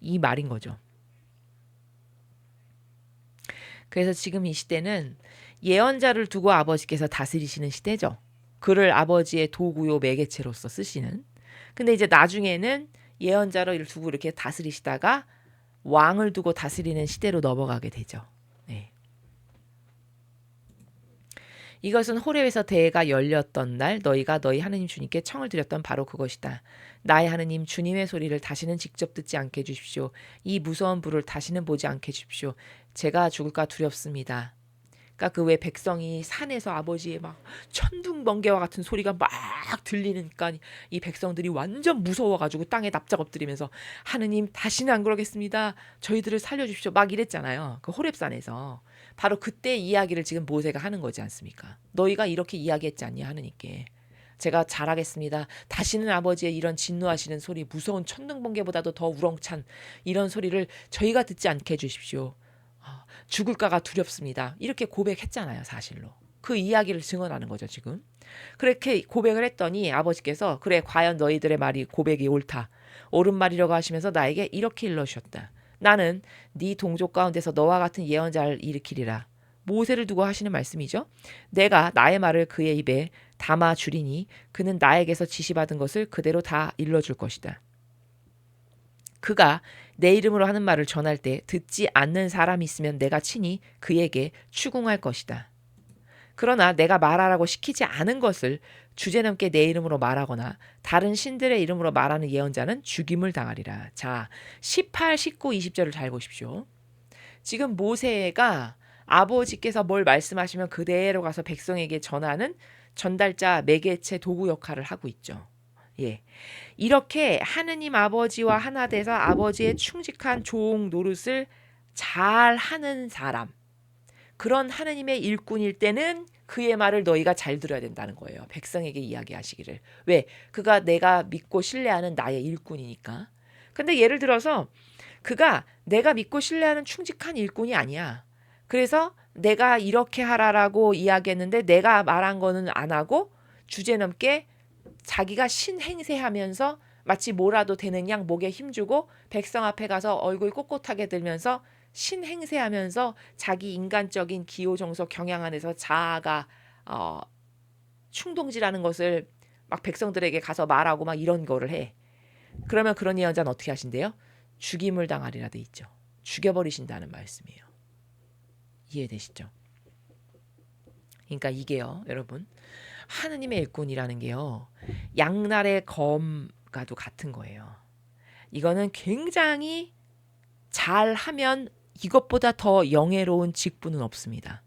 이 말인 거죠. 그래서 지금 이 시대는 예언자를 두고 아버지께서 다스리시는 시대죠. 그를 아버지의 도구요 매개체로서 쓰시는. 근데 이제 나중에는 예언자를 두고 이렇게 다스리시다가 왕을 두고 다스리는 시대로 넘어가게 되죠. 네. 이것은 호렙에서 대회가 열렸던 날 너희가 너희 하느님 주님께 청을 드렸던 바로 그것이다. 나의 하느님 주님의 소리를 다시는 직접 듣지 않게 해주십시오. 이 무서운 불을 다시는 보지 않게 해주십시오. 제가 죽을까 두렵습니다. 그러니까 그 왜 백성이 산에서 아버지의 막 천둥번개와 같은 소리가 막 들리니까 이 백성들이 완전 무서워가지고 땅에 납작 엎드리면서 하느님 다시는 안 그러겠습니다. 저희들을 살려주십시오. 막 이랬잖아요. 그 호렙산에서. 바로 그때 이야기를 지금 모세가 하는 거지 않습니까? 너희가 이렇게 이야기했지 않냐 하느님께. 제가 잘하겠습니다. 다시는 아버지의 이런 진노하시는 소리, 무서운 천둥번개보다도 더 우렁찬 이런 소리를 저희가 듣지 않게 해주십시오. 죽을까가 두렵습니다. 이렇게 고백했잖아요. 사실로. 그 이야기를 증언하는 거죠. 지금. 그렇게 고백을 했더니 아버지께서 그래 과연 너희들의 말이 고백이 옳다. 옳은 말이라고 하시면서 나에게 이렇게 일러주셨다. 나는 네 동족 가운데서 너와 같은 예언자를 일으키리라. 모세를 두고 하시는 말씀이죠. 내가 나의 말을 그의 입에 담아 주리니 그는 나에게서 지시받은 것을 그대로 다 일러줄 것이다. 그가 내 이름으로 하는 말을 전할 때 듣지 않는 사람이 있으면 내가 친히 그에게 추궁할 것이다. 그러나 내가 말하라고 시키지 않은 것을 주제넘게 내 이름으로 말하거나 다른 신들의 이름으로 말하는 예언자는 죽임을 당하리라. 자, 18, 19, 20절을 잘 보십시오. 지금 모세가 아버지께서 뭘 말씀하시면 그대로 가서 백성에게 전하는 전달자 매개체 도구 역할을 하고 있죠. 예. 이렇게 하느님 아버지와 하나 돼서 아버지의 충직한 종 노릇을 잘 하는 사람, 그런 하느님의 일꾼일 때는 그의 말을 너희가 잘 들어야 된다는 거예요. 백성에게 이야기하시기를. 왜? 그가 내가 믿고 신뢰하는 나의 일꾼이니까. 근데 예를 들어서 그가 내가 믿고 신뢰하는 충직한 일꾼이 아니야. 그래서 내가 이렇게 하라라고 이야기했는데 내가 말한 거는 안 하고 주제넘게 자기가 신행세하면서 마치 뭐라도 되는 양 목에 힘주고 백성 앞에 가서 얼굴 꼿꼿하게 들면서 신행세하면서 자기 인간적인 기호정석 경향 안에서 자아가 충동지라는 것을 막 백성들에게 가서 말하고 막 이런 거를 해. 그러면 그런 예언자는 어떻게 하신대요? 죽임을 당하리라 돼 있죠. 죽여버리신다는 말씀이에요. 이해되시죠? 그러니까 이게요, 여러분. 하느님의 일꾼이라는 게요. 양날의 검과도 같은 거예요. 이거는 굉장히 잘하면 이것보다 더 영예로운 직분은 없습니다.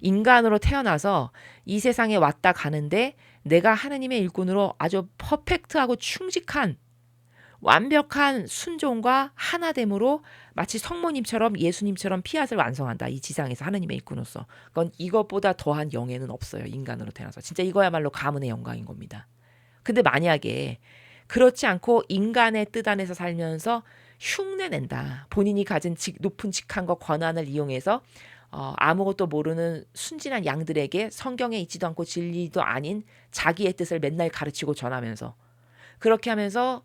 인간으로 태어나서 이 세상에 왔다 가는데 내가 하느님의 일꾼으로 아주 퍼펙트하고 충직한 완벽한 순종과 하나됨으로 마치 성모님처럼 예수님처럼 피앗을 완성한다. 이 지상에서 하느님의 일꾼으로서. 그건 이것보다 더한 영예는 없어요. 인간으로 태어나서. 진짜 이거야말로 가문의 영광인 겁니다. 근데 만약에 그렇지 않고 인간의 뜻 안에서 살면서 흉내낸다. 본인이 가진 높은 직함과 권한을 이용해서 아무것도 모르는 순진한 양들에게 성경에 있지도 않고 진리도 아닌 자기의 뜻을 맨날 가르치고 전하면서 그렇게 하면서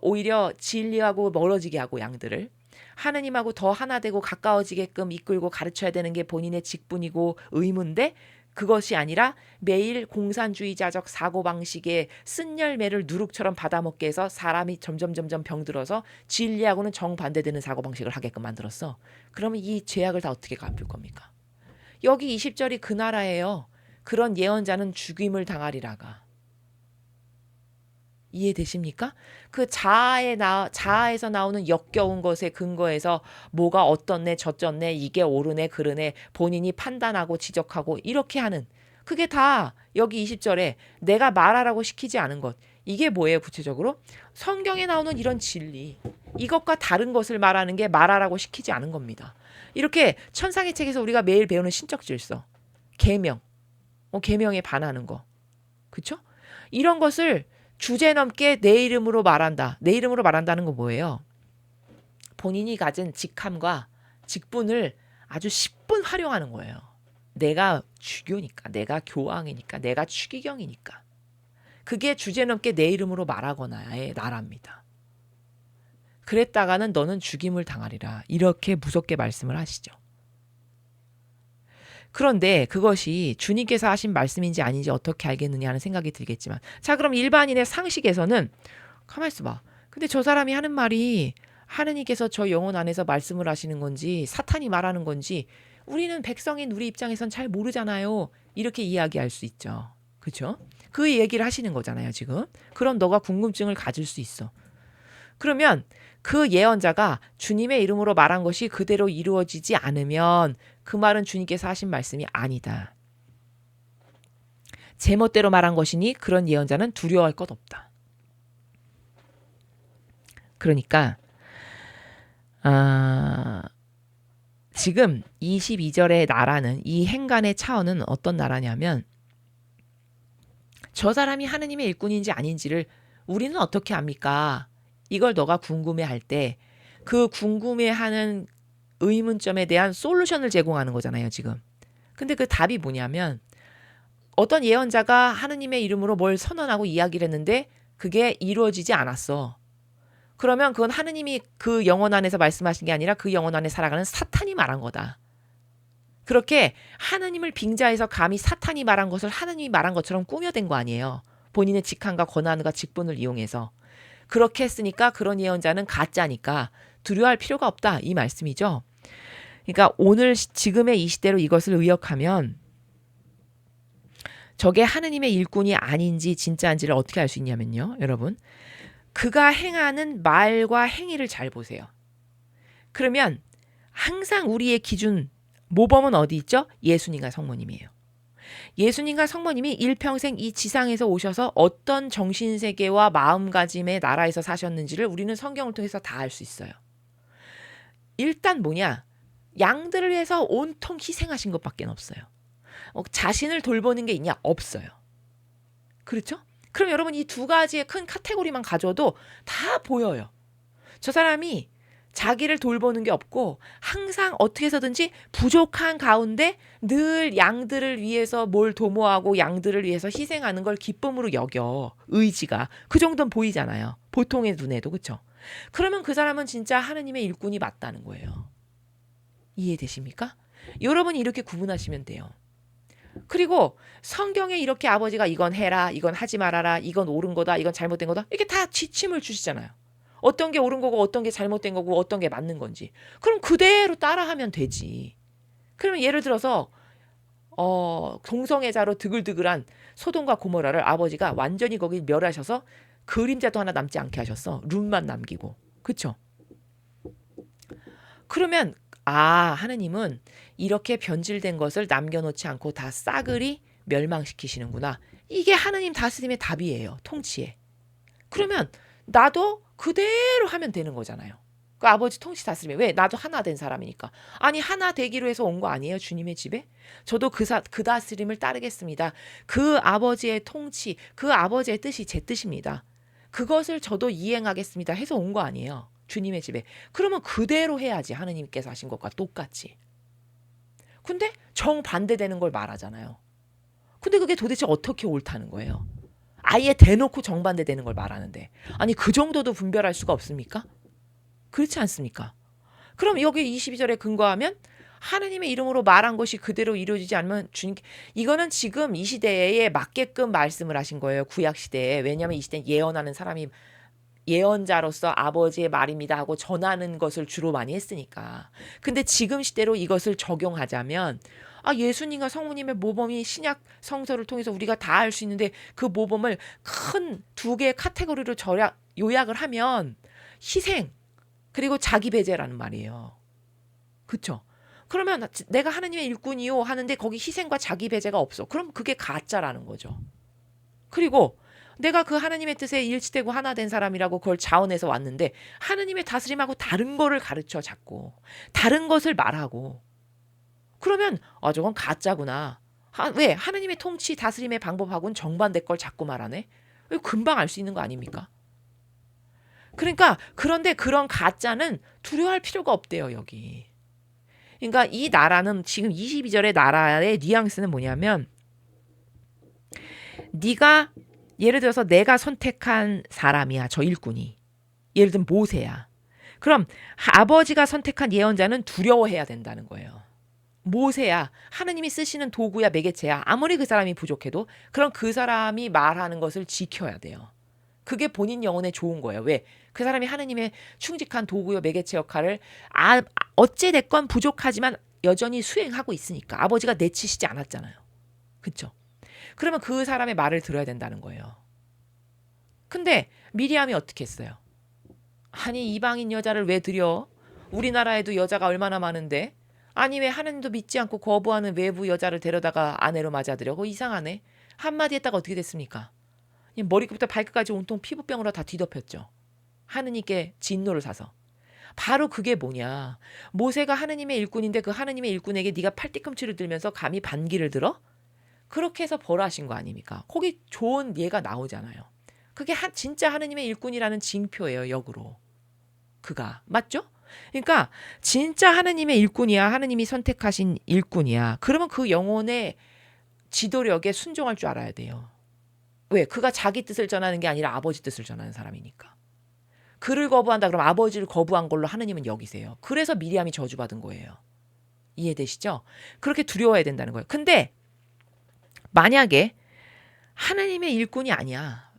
오히려 진리하고 멀어지게 하고 양들을 하느님하고 더 하나 되고 가까워지게끔 이끌고 가르쳐야 되는 게 본인의 직분이고 의무인데 그것이 아니라 매일 공산주의자적 사고방식의 쓴 열매를 누룩처럼 받아먹게 해서 사람이 점점 병들어서 진리하고는 정반대되는 사고방식을 하게끔 만들었어. 그러면 이 죄악을 다 어떻게 갚을 겁니까? 여기 20절이 그 나라예요. 그런 예언자는 죽임을 당하리라가. 이해되십니까? 그 자아에서 나오는 역겨운 것에 근거해서 뭐가 어떻네 저쩌네 이게 옳으네 그르네 본인이 판단하고 지적하고 이렇게 하는 그게 다 여기 20절에 내가 말하라고 시키지 않은 것. 이게 뭐예요 구체적으로? 성경에 나오는 이런 진리 이것과 다른 것을 말하는 게 말하라고 시키지 않은 겁니다. 이렇게 천상의 책에서 우리가 매일 배우는 신적 질서 계명 계명에 반하는 거 그렇죠? 이런 것을 주제 넘게 내 이름으로 말한다. 내 이름으로 말한다는 건 뭐예요? 본인이 가진 직함과 직분을 아주 10분 활용하는 거예요. 내가 주교니까, 내가 교황이니까, 내가 추기경이니까. 그게 주제 넘게 내 이름으로 말하거나의 나라입니다. 그랬다가는 너는 죽임을 당하리라. 이렇게 무섭게 말씀을 하시죠. 그런데 그것이 주님께서 하신 말씀인지 아닌지 어떻게 알겠느냐 하는 생각이 들겠지만 자 그럼 일반인의 상식에서는 가만히 있어봐. 근데 저 사람이 하는 말이 하느님께서 저 영혼 안에서 말씀을 하시는 건지 사탄이 말하는 건지 우리는 백성인 우리 입장에선 잘 모르잖아요. 이렇게 이야기할 수 있죠. 그렇죠? 그 얘기를 하시는 거잖아요 지금. 그럼 너가 궁금증을 가질 수 있어. 그러면 그 예언자가 주님의 이름으로 말한 것이 그대로 이루어지지 않으면 그 말은 주님께서 하신 말씀이 아니다. 제멋대로 말한 것이니 그런 예언자는 두려워할 것 없다. 그러니까 지금 22절의 나라는 이 행간의 차원은 어떤 나라냐면 저 사람이 하느님의 일꾼인지 아닌지를 우리는 어떻게 압니까? 이걸 너가 궁금해할 때 그 궁금해하는 의문점에 대한 솔루션을 제공하는 거잖아요, 지금. 근데 그 답이 뭐냐면 어떤 예언자가 하느님의 이름으로 뭘 선언하고 이야기를 했는데 그게 이루어지지 않았어. 그러면 그건 하느님이 그 영혼 안에서 말씀하신 게 아니라 그 영혼 안에 살아가는 사탄이 말한 거다. 그렇게 하느님을 빙자해서 감히 사탄이 말한 것을 하느님이 말한 것처럼 꾸며댄 거 아니에요. 본인의 직함과 권한과 직분을 이용해서. 그렇게 했으니까 그런 예언자는 가짜니까 두려워할 필요가 없다. 이 말씀이죠. 그러니까 오늘 지금의 이 시대로 이것을 의역하면 저게 하느님의 일꾼이 아닌지 진짜인지를 어떻게 알 수 있냐면요. 여러분. 그가 행하는 말과 행위를 잘 보세요. 그러면 항상 우리의 기준 모범은 어디 있죠? 예수님과 성모님이에요. 예수님과 성모님이 일평생 이 지상에서 오셔서 어떤 정신세계와 마음가짐의 나라에서 사셨는지를 우리는 성경을 통해서 다 알 수 있어요. 일단 뭐냐? 양들을 위해서 온통 희생하신 것밖에 없어요. 자신을 돌보는 게 있냐? 없어요. 그렇죠? 그럼 여러분 이 두 가지의 큰 카테고리만 가져도 다 보여요. 저 사람이 자기를 돌보는 게 없고 항상 어떻게 해서든지 부족한 가운데 늘 양들을 위해서 뭘 도모하고 양들을 위해서 희생하는 걸 기쁨으로 여겨. 의지가. 그 정도는 보이잖아요. 보통의 눈에도. 그렇죠? 그러면 그 사람은 진짜 하느님의 일꾼이 맞다는 거예요. 이해되십니까? 여러분이 이렇게 구분하시면 돼요. 그리고 성경에 이렇게 아버지가 이건 해라, 이건 하지 말아라, 이건 옳은 거다, 이건 잘못된 거다 이렇게 다 지침을 주시잖아요. 어떤 게 옳은 거고 어떤 게 잘못된 거고 어떤 게 맞는 건지. 그럼 그대로 따라하면 되지. 그러면 예를 들어서 동성애자로 드글드글한 소돔과 고모라를 아버지가 완전히 거기 멸하셔서 그림자도 하나 남지 않게 하셨어. 룸만 남기고. 그쵸? 그러면 하느님은 이렇게 변질된 것을 남겨놓지 않고 다 싸그리 멸망시키시는구나. 이게 하느님 다스림의 답이에요. 통치에. 그러면 나도 그대로 하면 되는 거잖아요. 그 아버지 통치 다스림에 왜? 나도 하나 된 사람이니까. 아니 하나 되기로 해서 온 거 아니에요? 주님의 집에? 저도 그 다스림을 따르겠습니다. 그 아버지의 통치, 그 아버지의 뜻이 제 뜻입니다. 그것을 저도 이행하겠습니다 해서 온 거 아니에요? 주님의 집에. 그러면 그대로 해야지 하느님께서 하신 것과 똑같이. 근데 정반대되는 걸 말하잖아요. 근데 그게 도대체 어떻게 옳다는 거예요? 아예 대놓고 정반대되는 걸 말하는데 아니 그 정도도 분별할 수가 없습니까? 그렇지 않습니까? 그럼 여기 22절에 근거하면 하느님의 이름으로 말한 것이 그대로 이루어지지 않으면 주님 이거는 지금 이 시대에 맞게끔 말씀을 하신 거예요. 구약 시대에. 왜냐하면 이 시대는 예언하는 사람이 예언자로서 아버지의 말입니다 하고 전하는 것을 주로 많이 했으니까. 근데 지금 시대로 이것을 적용하자면 예수님과 성모님의 모범이 신약 성서를 통해서 우리가 다 알 수 있는데 그 모범을 큰 두 개의 카테고리로 요약을 하면 희생 그리고 자기 배제라는 말이에요. 그쵸? 그러면 내가 하느님의 일꾼이요 하는데 거기 희생과 자기 배제가 없어. 그럼 그게 가짜라는 거죠. 그리고 내가 그 하나님의 뜻에 일치되고 하나 된 사람이라고 그걸 자원해서 왔는데 하느님의 다스림하고 다른 거를 가르쳐 자꾸. 다른 것을 말하고. 그러면 저건 가짜구나. 왜? 하느님의 통치 다스림의 방법하고는 정반대 걸 자꾸 말하네. 금방 알 수 있는 거 아닙니까? 그러니까 그런데 그런 가짜는 두려워할 필요가 없대요. 여기. 그러니까 이 나라는 지금 22절의 나라의 뉘앙스는 뭐냐면 네가 예를 들어서 내가 선택한 사람이야. 저 일꾼이. 예를 들면 모세야. 그럼 아버지가 선택한 예언자는 두려워해야 된다는 거예요. 모세야. 하느님이 쓰시는 도구야 매개체야. 아무리 그 사람이 부족해도 그럼 그 사람이 말하는 것을 지켜야 돼요. 그게 본인 영혼에 좋은 거예요. 왜? 그 사람이 하느님의 충직한 도구요 매개체 역할을 어찌됐건 부족하지만 여전히 수행하고 있으니까. 아버지가 내치시지 않았잖아요. 그렇죠? 그러면 그 사람의 말을 들어야 된다는 거예요. 근데 미리암이 어떻게 했어요? 아니 이방인 여자를 왜 들여? 우리나라에도 여자가 얼마나 많은데? 아니 왜 하느님도 믿지 않고 거부하는 외부 여자를 데려다가 아내로 맞아들여? 그거 이상하네. 한마디 했다가 어떻게 됐습니까? 머리부터 발끝까지 온통 피부병으로 다 뒤덮였죠. 하느님께 진노를 사서. 바로 그게 뭐냐. 모세가 하느님의 일꾼인데 그 하느님의 일꾼에게 네가 팔뒤꿈치를 들면서 감히 반기를 들어? 그렇게 해서 벌하신 거 아닙니까? 거기 좋은 예가 나오잖아요. 그게 진짜 하느님의 일꾼이라는 징표예요. 역으로. 그가. 맞죠? 그러니까 진짜 하느님의 일꾼이야. 하느님이 선택하신 일꾼이야. 그러면 그 영혼의 지도력에 순종할 줄 알아야 돼요. 왜? 그가 자기 뜻을 전하는 게 아니라 아버지 뜻을 전하는 사람이니까. 그를 거부한다 그러면 아버지를 거부한 걸로 하느님은 여기세요. 그래서 미리암이 저주받은 거예요. 이해되시죠? 그렇게 두려워해야 된다는 거예요. 근데 만약에 하느님의 일꾼이 아니야.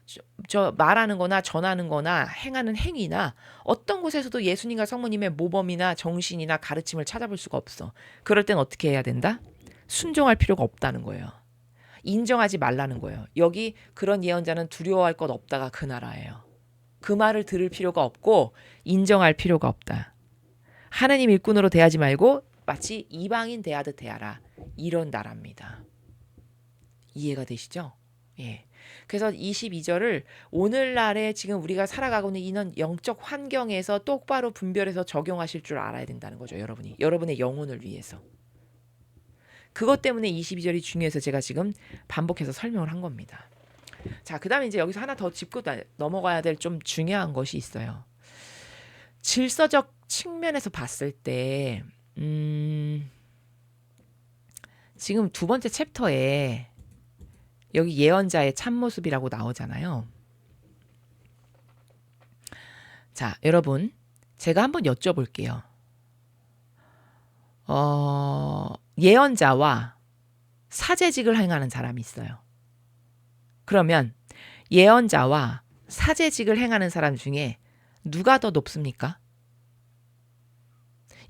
저 말하는 거나 전하는 거나 행하는 행위나 어떤 곳에서도 예수님과 성모님의 모범이나 정신이나 가르침을 찾아볼 수가 없어. 그럴 땐 어떻게 해야 된다? 순종할 필요가 없다는 거예요. 인정하지 말라는 거예요. 여기 그런 예언자는 두려워할 것 없다가 그 나라예요. 그 말을 들을 필요가 없고 인정할 필요가 없다. 하느님 일꾼으로 대하지 말고 마치 이방인 대하듯 대하라. 이런 나라입니다. 이해가 되시죠? 예. 그래서 22절을 오늘날에 지금 우리가 살아가고 있는 이런 영적 환경에서 똑바로 분별해서 적용하실 줄 알아야 된다는 거죠. 여러분이. 여러분의 영혼을 위해서. 그것 때문에 22절이 중요해서 제가 지금 반복해서 설명을 한 겁니다. 자, 그 다음에 이제 여기서 하나 더 짚고 넘어가야 될 좀 중요한 것이 있어요. 질서적 측면에서 봤을 때 지금 두 번째 챕터에 여기 예언자의 참모습이라고 나오잖아요. 자, 여러분 제가 한번 여쭤볼게요. 예언자와 사제직을 행하는 사람이 있어요. 그러면 예언자와 사제직을 행하는 사람 중에 누가 더 높습니까?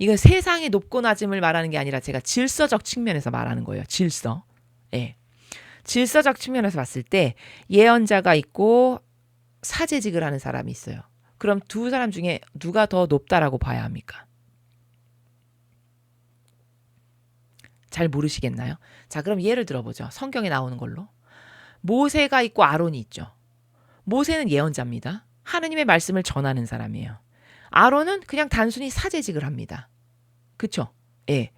이건 세상의 높고 낮음을 말하는 게 아니라 제가 질서적 측면에서 말하는 거예요. 질서. 예. 질서적 측면에서 봤을 때 예언자가 있고 사제직을 하는 사람이 있어요. 그럼 두 사람 중에 누가 더 높다라고 봐야 합니까? 잘 모르시겠나요? 자, 그럼 예를 들어보죠. 성경에 나오는 걸로. 모세가 있고 아론이 있죠. 모세는 예언자입니다. 하느님의 말씀을 전하는 사람이에요. 아론은 그냥 단순히 사제직을 합니다. 그쵸? 예.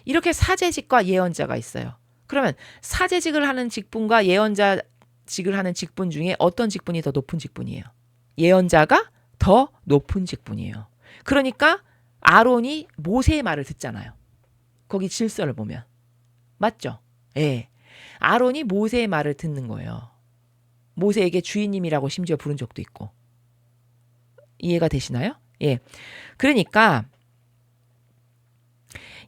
이렇게 사제직과 예언자가 있어요. 그러면 사제직을 하는 직분과 예언자직을 하는 직분 중에 어떤 직분이 더 높은 직분이에요? 예언자가 더 높은 직분이에요. 그러니까 아론이 모세의 말을 듣잖아요. 거기 질서를 보면. 맞죠? 예. 아론이 모세의 말을 듣는 거예요. 모세에게 주인님이라고 심지어 부른 적도 있고. 이해가 되시나요? 예. 그러니까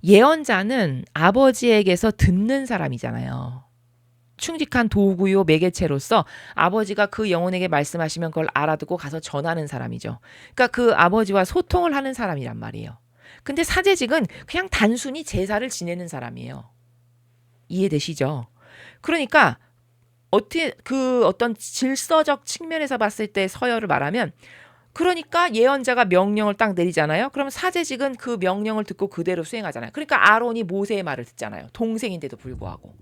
예언자는 아버지에게서 듣는 사람이잖아요. 충직한 도구요 매개체로서 아버지가 그 영혼에게 말씀하시면 그걸 알아듣고 가서 전하는 사람이죠. 그러니까 그 아버지와 소통을 하는 사람이란 말이에요. 근데 사제직은 그냥 단순히 제사를 지내는 사람이에요. 이해되시죠? 그러니까 어떤 질서적 측면에서 봤을 때 서열을 말하면, 그러니까 예언자가 명령을 딱 내리잖아요. 그럼 사제직은 그 명령을 듣고 그대로 수행하잖아요. 그러니까 아론이 모세의 말을 듣잖아요. 동생인데도 불구하고.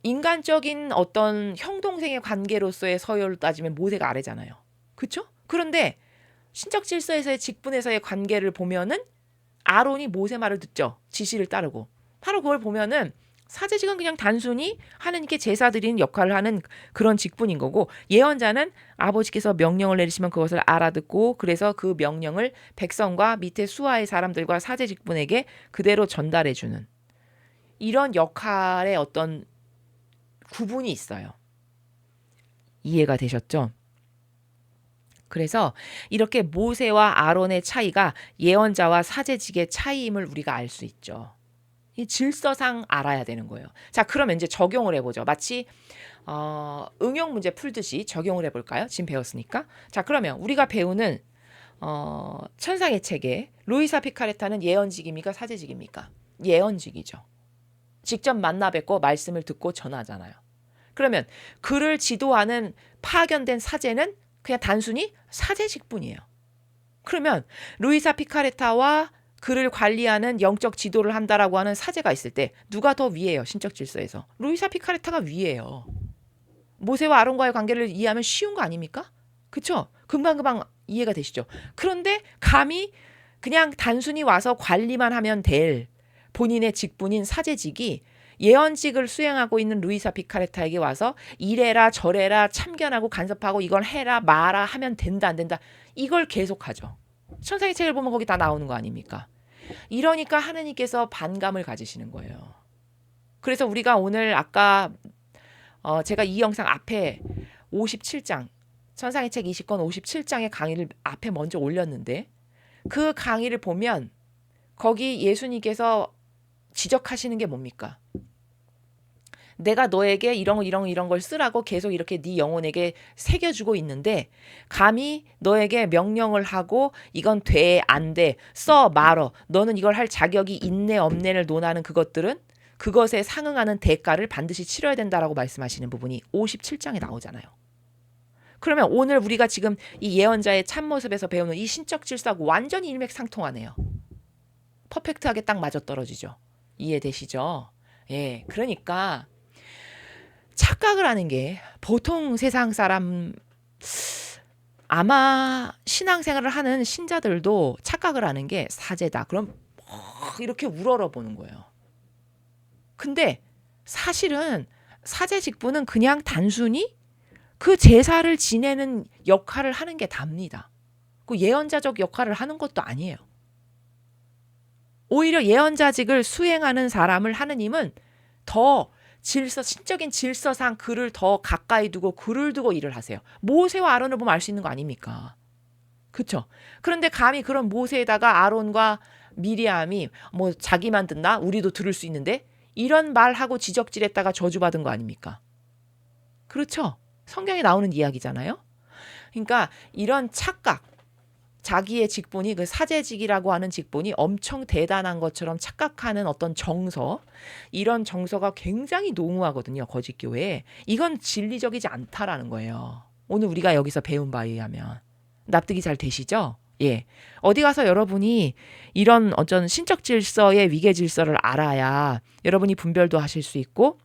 인간적인 어떤 형동생의 관계로서의 서열을 따지면 모세가 아래잖아요. 그렇죠? 그런데 신적 질서에서의 직분에서의 관계를 보면은 아론이 모세 말을 듣죠. 지시를 따르고. 바로 그걸 보면은 사제직은 그냥 단순히 하느님께 제사 드리는 역할을 하는 그런 직분인 거고, 예언자는 아버지께서 명령을 내리시면 그것을 알아듣고 그래서 그 명령을 백성과 밑에 수하의 사람들과 사제 직분에게 그대로 전달해 주는 이런 역할의 어떤 구분이 있어요. 이해가 되셨죠? 그래서 이렇게 모세와 아론의 차이가 예언자와 사제직의 차이임을 우리가 알 수 있죠. 이 질서상 알아야 되는 거예요. 자, 그러면 이제 적용을 해보죠. 마치 응용 문제 풀듯이 적용을 해볼까요? 지금 배웠으니까. 자, 그러면 우리가 배우는 천상의 책에 루이사 피카레타는 예언직입니까? 사제직입니까? 예언직이죠. 직접 만나 뵙고 말씀을 듣고 전하잖아요. 그러면 그를 지도하는 파견된 사제는 그냥 단순히 사제직뿐이에요. 그러면 루이사 피카레타와 그를 관리하는 영적 지도를 한다라고 하는 사제가 있을 때 누가 더 위에요? 신적 질서에서. 루이사 피카레타가 위에요. 모세와 아론과의 관계를 이해하면 쉬운 거 아닙니까? 그쵸? 금방금방 이해가 되시죠? 그런데 감히 그냥 단순히 와서 관리만 하면 될 본인의 직분인 사제직이 예언직을 수행하고 있는 루이사 피카레타에게 와서 이래라 저래라 참견하고 간섭하고 이걸 해라 마라 하면 된다 안 된다, 이걸 계속하죠. 천상의 책을 보면 거기 다 나오는 거 아닙니까? 이러니까 하느님께서 반감을 가지시는 거예요. 그래서 우리가 오늘 아까 제가 이 영상 앞에 57장 천상의 책 20권 57장의 강의를 앞에 먼저 올렸는데, 그 강의를 보면 거기 예수님께서 지적하시는 게 뭡니까? 내가 너에게 이런 걸 쓰라고 계속 이렇게 네 영혼에게 새겨주고 있는데 감히 너에게 명령을 하고 이건 돼, 안 돼, 써, 말어, 너는 이걸 할 자격이 있네 없네를 논하는 그것들은 그것에 상응하는 대가를 반드시 치러야 된다라고 말씀하시는 부분이 57장에 나오잖아요. 그러면 오늘 우리가 지금 이 예언자의 참모습에서 배우는 이 신적 질서하고 완전히 일맥상통하네요. 퍼펙트하게 딱 맞아떨어지죠. 이해되시죠? 예, 그러니까 착각을 하는 게 보통 세상 사람, 아마 신앙생활을 하는 신자들도 착각을 하는 게 사제다. 그럼 이렇게 우러러 보는 거예요. 근데 사실은 사제 직분은 그냥 단순히 그 제사를 지내는 역할을 하는 게 답니다. 그 예언자적 역할을 하는 것도 아니에요. 오히려 예언자직을 수행하는 사람을 하느님은 더 신적인 질서상 그를 더 가까이 두고 그를 두고 일을 하세요. 모세와 아론을 보면 알 수 있는 거 아닙니까? 그렇죠? 그런데 감히 그런 모세에다가 아론과 미리암이 뭐 자기만 듣나? 우리도 들을 수 있는데? 이런 말하고 지적질했다가 저주받은 거 아닙니까? 그렇죠? 성경에 나오는 이야기잖아요. 그러니까 이런 착각 자기의 직분이 그 사제직이라고 하는 직분이 엄청 대단한 것처럼 착각하는 어떤 정서, 이런 정서가 굉장히 농후하거든요. 거짓 교회에. 이건 진리적이지 않다라는 거예요. 오늘 우리가 여기서 배운 바에 의하면. 납득이 잘 되시죠? 예. 어디 가서 여러분이 이런 어떤 신적 질서의 위계 질서를 알아야 여러분이 분별도 하실 수 있고,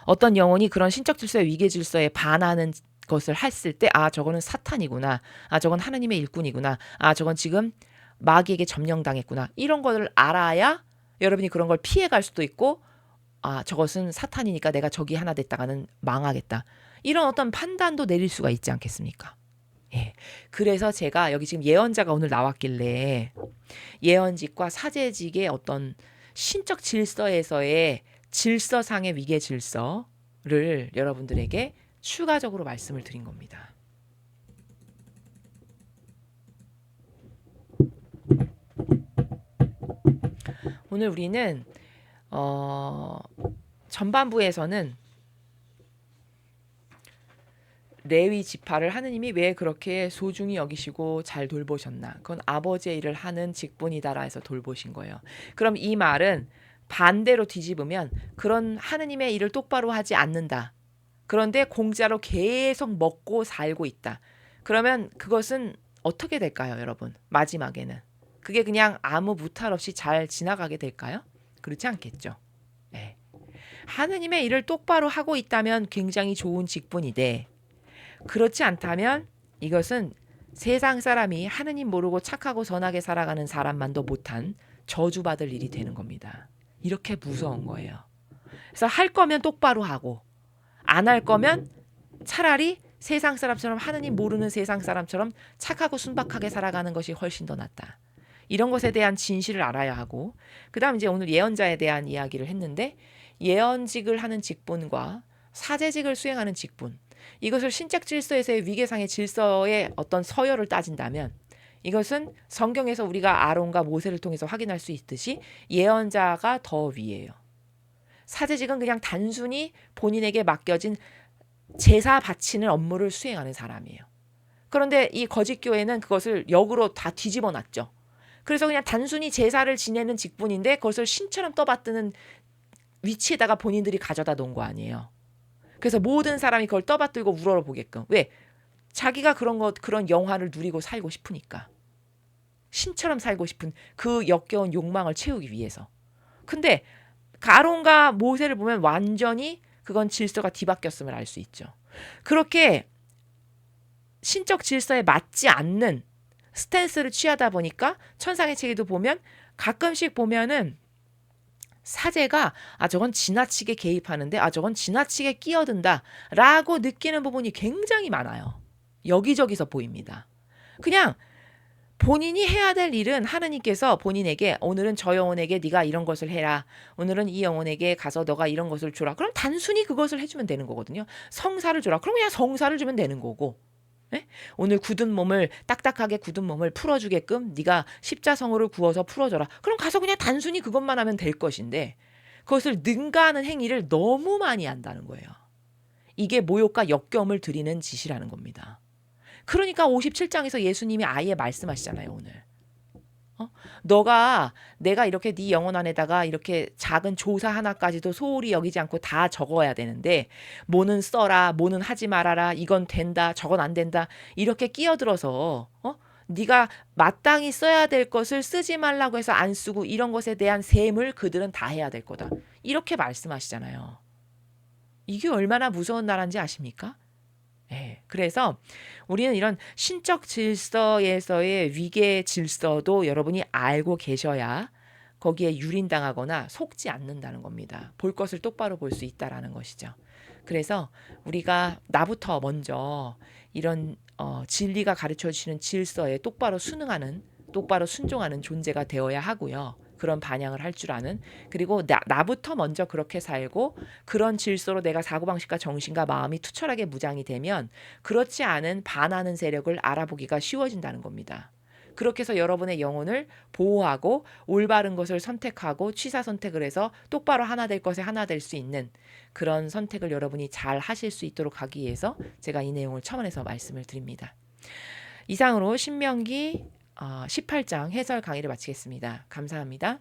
어떤 영혼이 그런 신적 질서의 위계 질서에 반하는 것을 했을 때, 아, 저거는 사탄이구나. 아, 저건 하나님의 일꾼이구나. 아, 저건 지금 마귀에게 점령당했구나. 이런 거를 알아야 여러분이 그런 걸 피해갈 수도 있고, 아, 저것은 사탄이니까 내가 적이 하나 됐다가는 망하겠다. 이런 어떤 판단도 내릴 수가 있지 않겠습니까? 예. 그래서 제가 여기 지금 예언자가 오늘 나왔길래 예언직과 사제직의 어떤 신적 질서에서의 질서상의 위계 질서를 여러분들에게 추가적으로 말씀을 드린 겁니다. 오늘 우리는 전반부에서는 레위 지파를 하느님이 왜 그렇게 소중히 여기시고 잘 돌보셨나? 그건 아버지의 일을 하는 직분이다라 해서 돌보신 거예요. 그럼 이 말은 반대로 뒤집으면 그런 하느님의 일을 똑바로 하지 않는다. 그런데 공짜로 계속 먹고 살고 있다. 그러면 그것은 어떻게 될까요, 여러분? 마지막에는. 그게 그냥 아무 무탈 없이 잘 지나가게 될까요? 그렇지 않겠죠. 네. 하느님의 일을 똑바로 하고 있다면 굉장히 좋은 직분이되, 그렇지 않다면 이것은 세상 사람이 하느님 모르고 착하고 선하게 살아가는 사람만도 못한 저주받을 일이 되는 겁니다. 이렇게 무서운 거예요. 그래서 할 거면 똑바로 하고, 안 할 거면 차라리 세상 사람처럼, 하느님 모르는 세상 사람처럼 착하고 순박하게 살아가는 것이 훨씬 더 낫다. 이런 것에 대한 진실을 알아야 하고, 그 다음 이제 오늘 예언자에 대한 이야기를 했는데, 예언직을 하는 직분과 사제직을 수행하는 직분, 이것을 신적 질서에서의 위계상의 질서의 어떤 서열을 따진다면 이것은 성경에서 우리가 아론과 모세를 통해서 확인할 수 있듯이 예언자가 더 위에요. 사제직은 그냥 단순히 본인에게 맡겨진 제사 바치는 업무를 수행하는 사람이에요. 그런데 이 거짓 교회는 그것을 역으로 다 뒤집어 놨죠. 그래서 그냥 단순히 제사를 지내는 직분인데 그것을 신처럼 떠받드는 위치에다가 본인들이 가져다 놓은 거 아니에요. 그래서 모든 사람이 그걸 떠받들고 우러러보게끔. 왜? 자기가 그런 영화를 누리고 살고 싶으니까. 신처럼 살고 싶은 그 역겨운 욕망을 채우기 위해서. 근데 아론과 모세를 보면 완전히 그건 질서가 뒤바뀌었음을 알 수 있죠. 그렇게 신적 질서에 맞지 않는 스탠스를 취하다 보니까 천상의 책에도 보면 가끔씩 보면은 사제가 저건 지나치게 개입하는데 저건 지나치게 끼어든다 라고 느끼는 부분이 굉장히 많아요. 여기저기서 보입니다. 그냥 본인이 해야 될 일은 하느님께서 본인에게 오늘은 저 영혼에게 네가 이런 것을 해라. 오늘은 이 영혼에게 가서 너가 이런 것을 주라. 그럼 단순히 그것을 해주면 되는 거거든요. 성사를 주라. 그럼 그냥 성사를 주면 되는 거고. 네? 오늘 굳은 몸을 딱딱하게 굳은 몸을 풀어주게끔 네가 십자성어를 구워서 풀어줘라. 그럼 가서 그냥 단순히 그것만 하면 될 것인데 그것을 능가하는 행위를 너무 많이 한다는 거예요. 이게 모욕과 역겨움을 드리는 짓이라는 겁니다. 그러니까 57장에서 예수님이 아예 말씀하시잖아요. 오늘. 너가 내가 이렇게 네 영혼 안에다가 이렇게 작은 조사 하나까지도 소홀히 여기지 않고 다 적어야 되는데 뭐는 써라, 뭐는 하지 말아라, 이건 된다, 저건 안 된다 이렇게 끼어들어서 네가 마땅히 써야 될 것을 쓰지 말라고 해서 안 쓰고 이런 것에 대한 셈을 그들은 다 해야 될 거다. 이렇게 말씀하시잖아요. 이게 얼마나 무서운 나라인지 아십니까? 네, 그래서 우리는 이런 신적 질서에서의 위계 질서도 여러분이 알고 계셔야 거기에 유린당하거나 속지 않는다는 겁니다. 볼 것을 똑바로 볼 수 있다라는 것이죠. 그래서 우리가 나부터 먼저 이런 진리가 가르쳐 주시는 질서에 똑바로 순응하는, 똑바로 순종하는 존재가 되어야 하고요. 그런 반향을 할 줄 아는, 그리고 나부터 먼저 그렇게 살고 그런 질서로 내가 사고방식과 정신과 마음이 투철하게 무장이 되면 그렇지 않은 반하는 세력을 알아보기가 쉬워진다는 겁니다. 그렇게 해서 여러분의 영혼을 보호하고 올바른 것을 선택하고 취사 선택을 해서 똑바로 하나 될 것에 하나 될 수 있는 그런 선택을 여러분이 잘 하실 수 있도록 하기 위해서 제가 이 내용을 첨언해서 말씀을 드립니다. 이상으로 신명기 18장 해설 강의를 마치겠습니다. 감사합니다.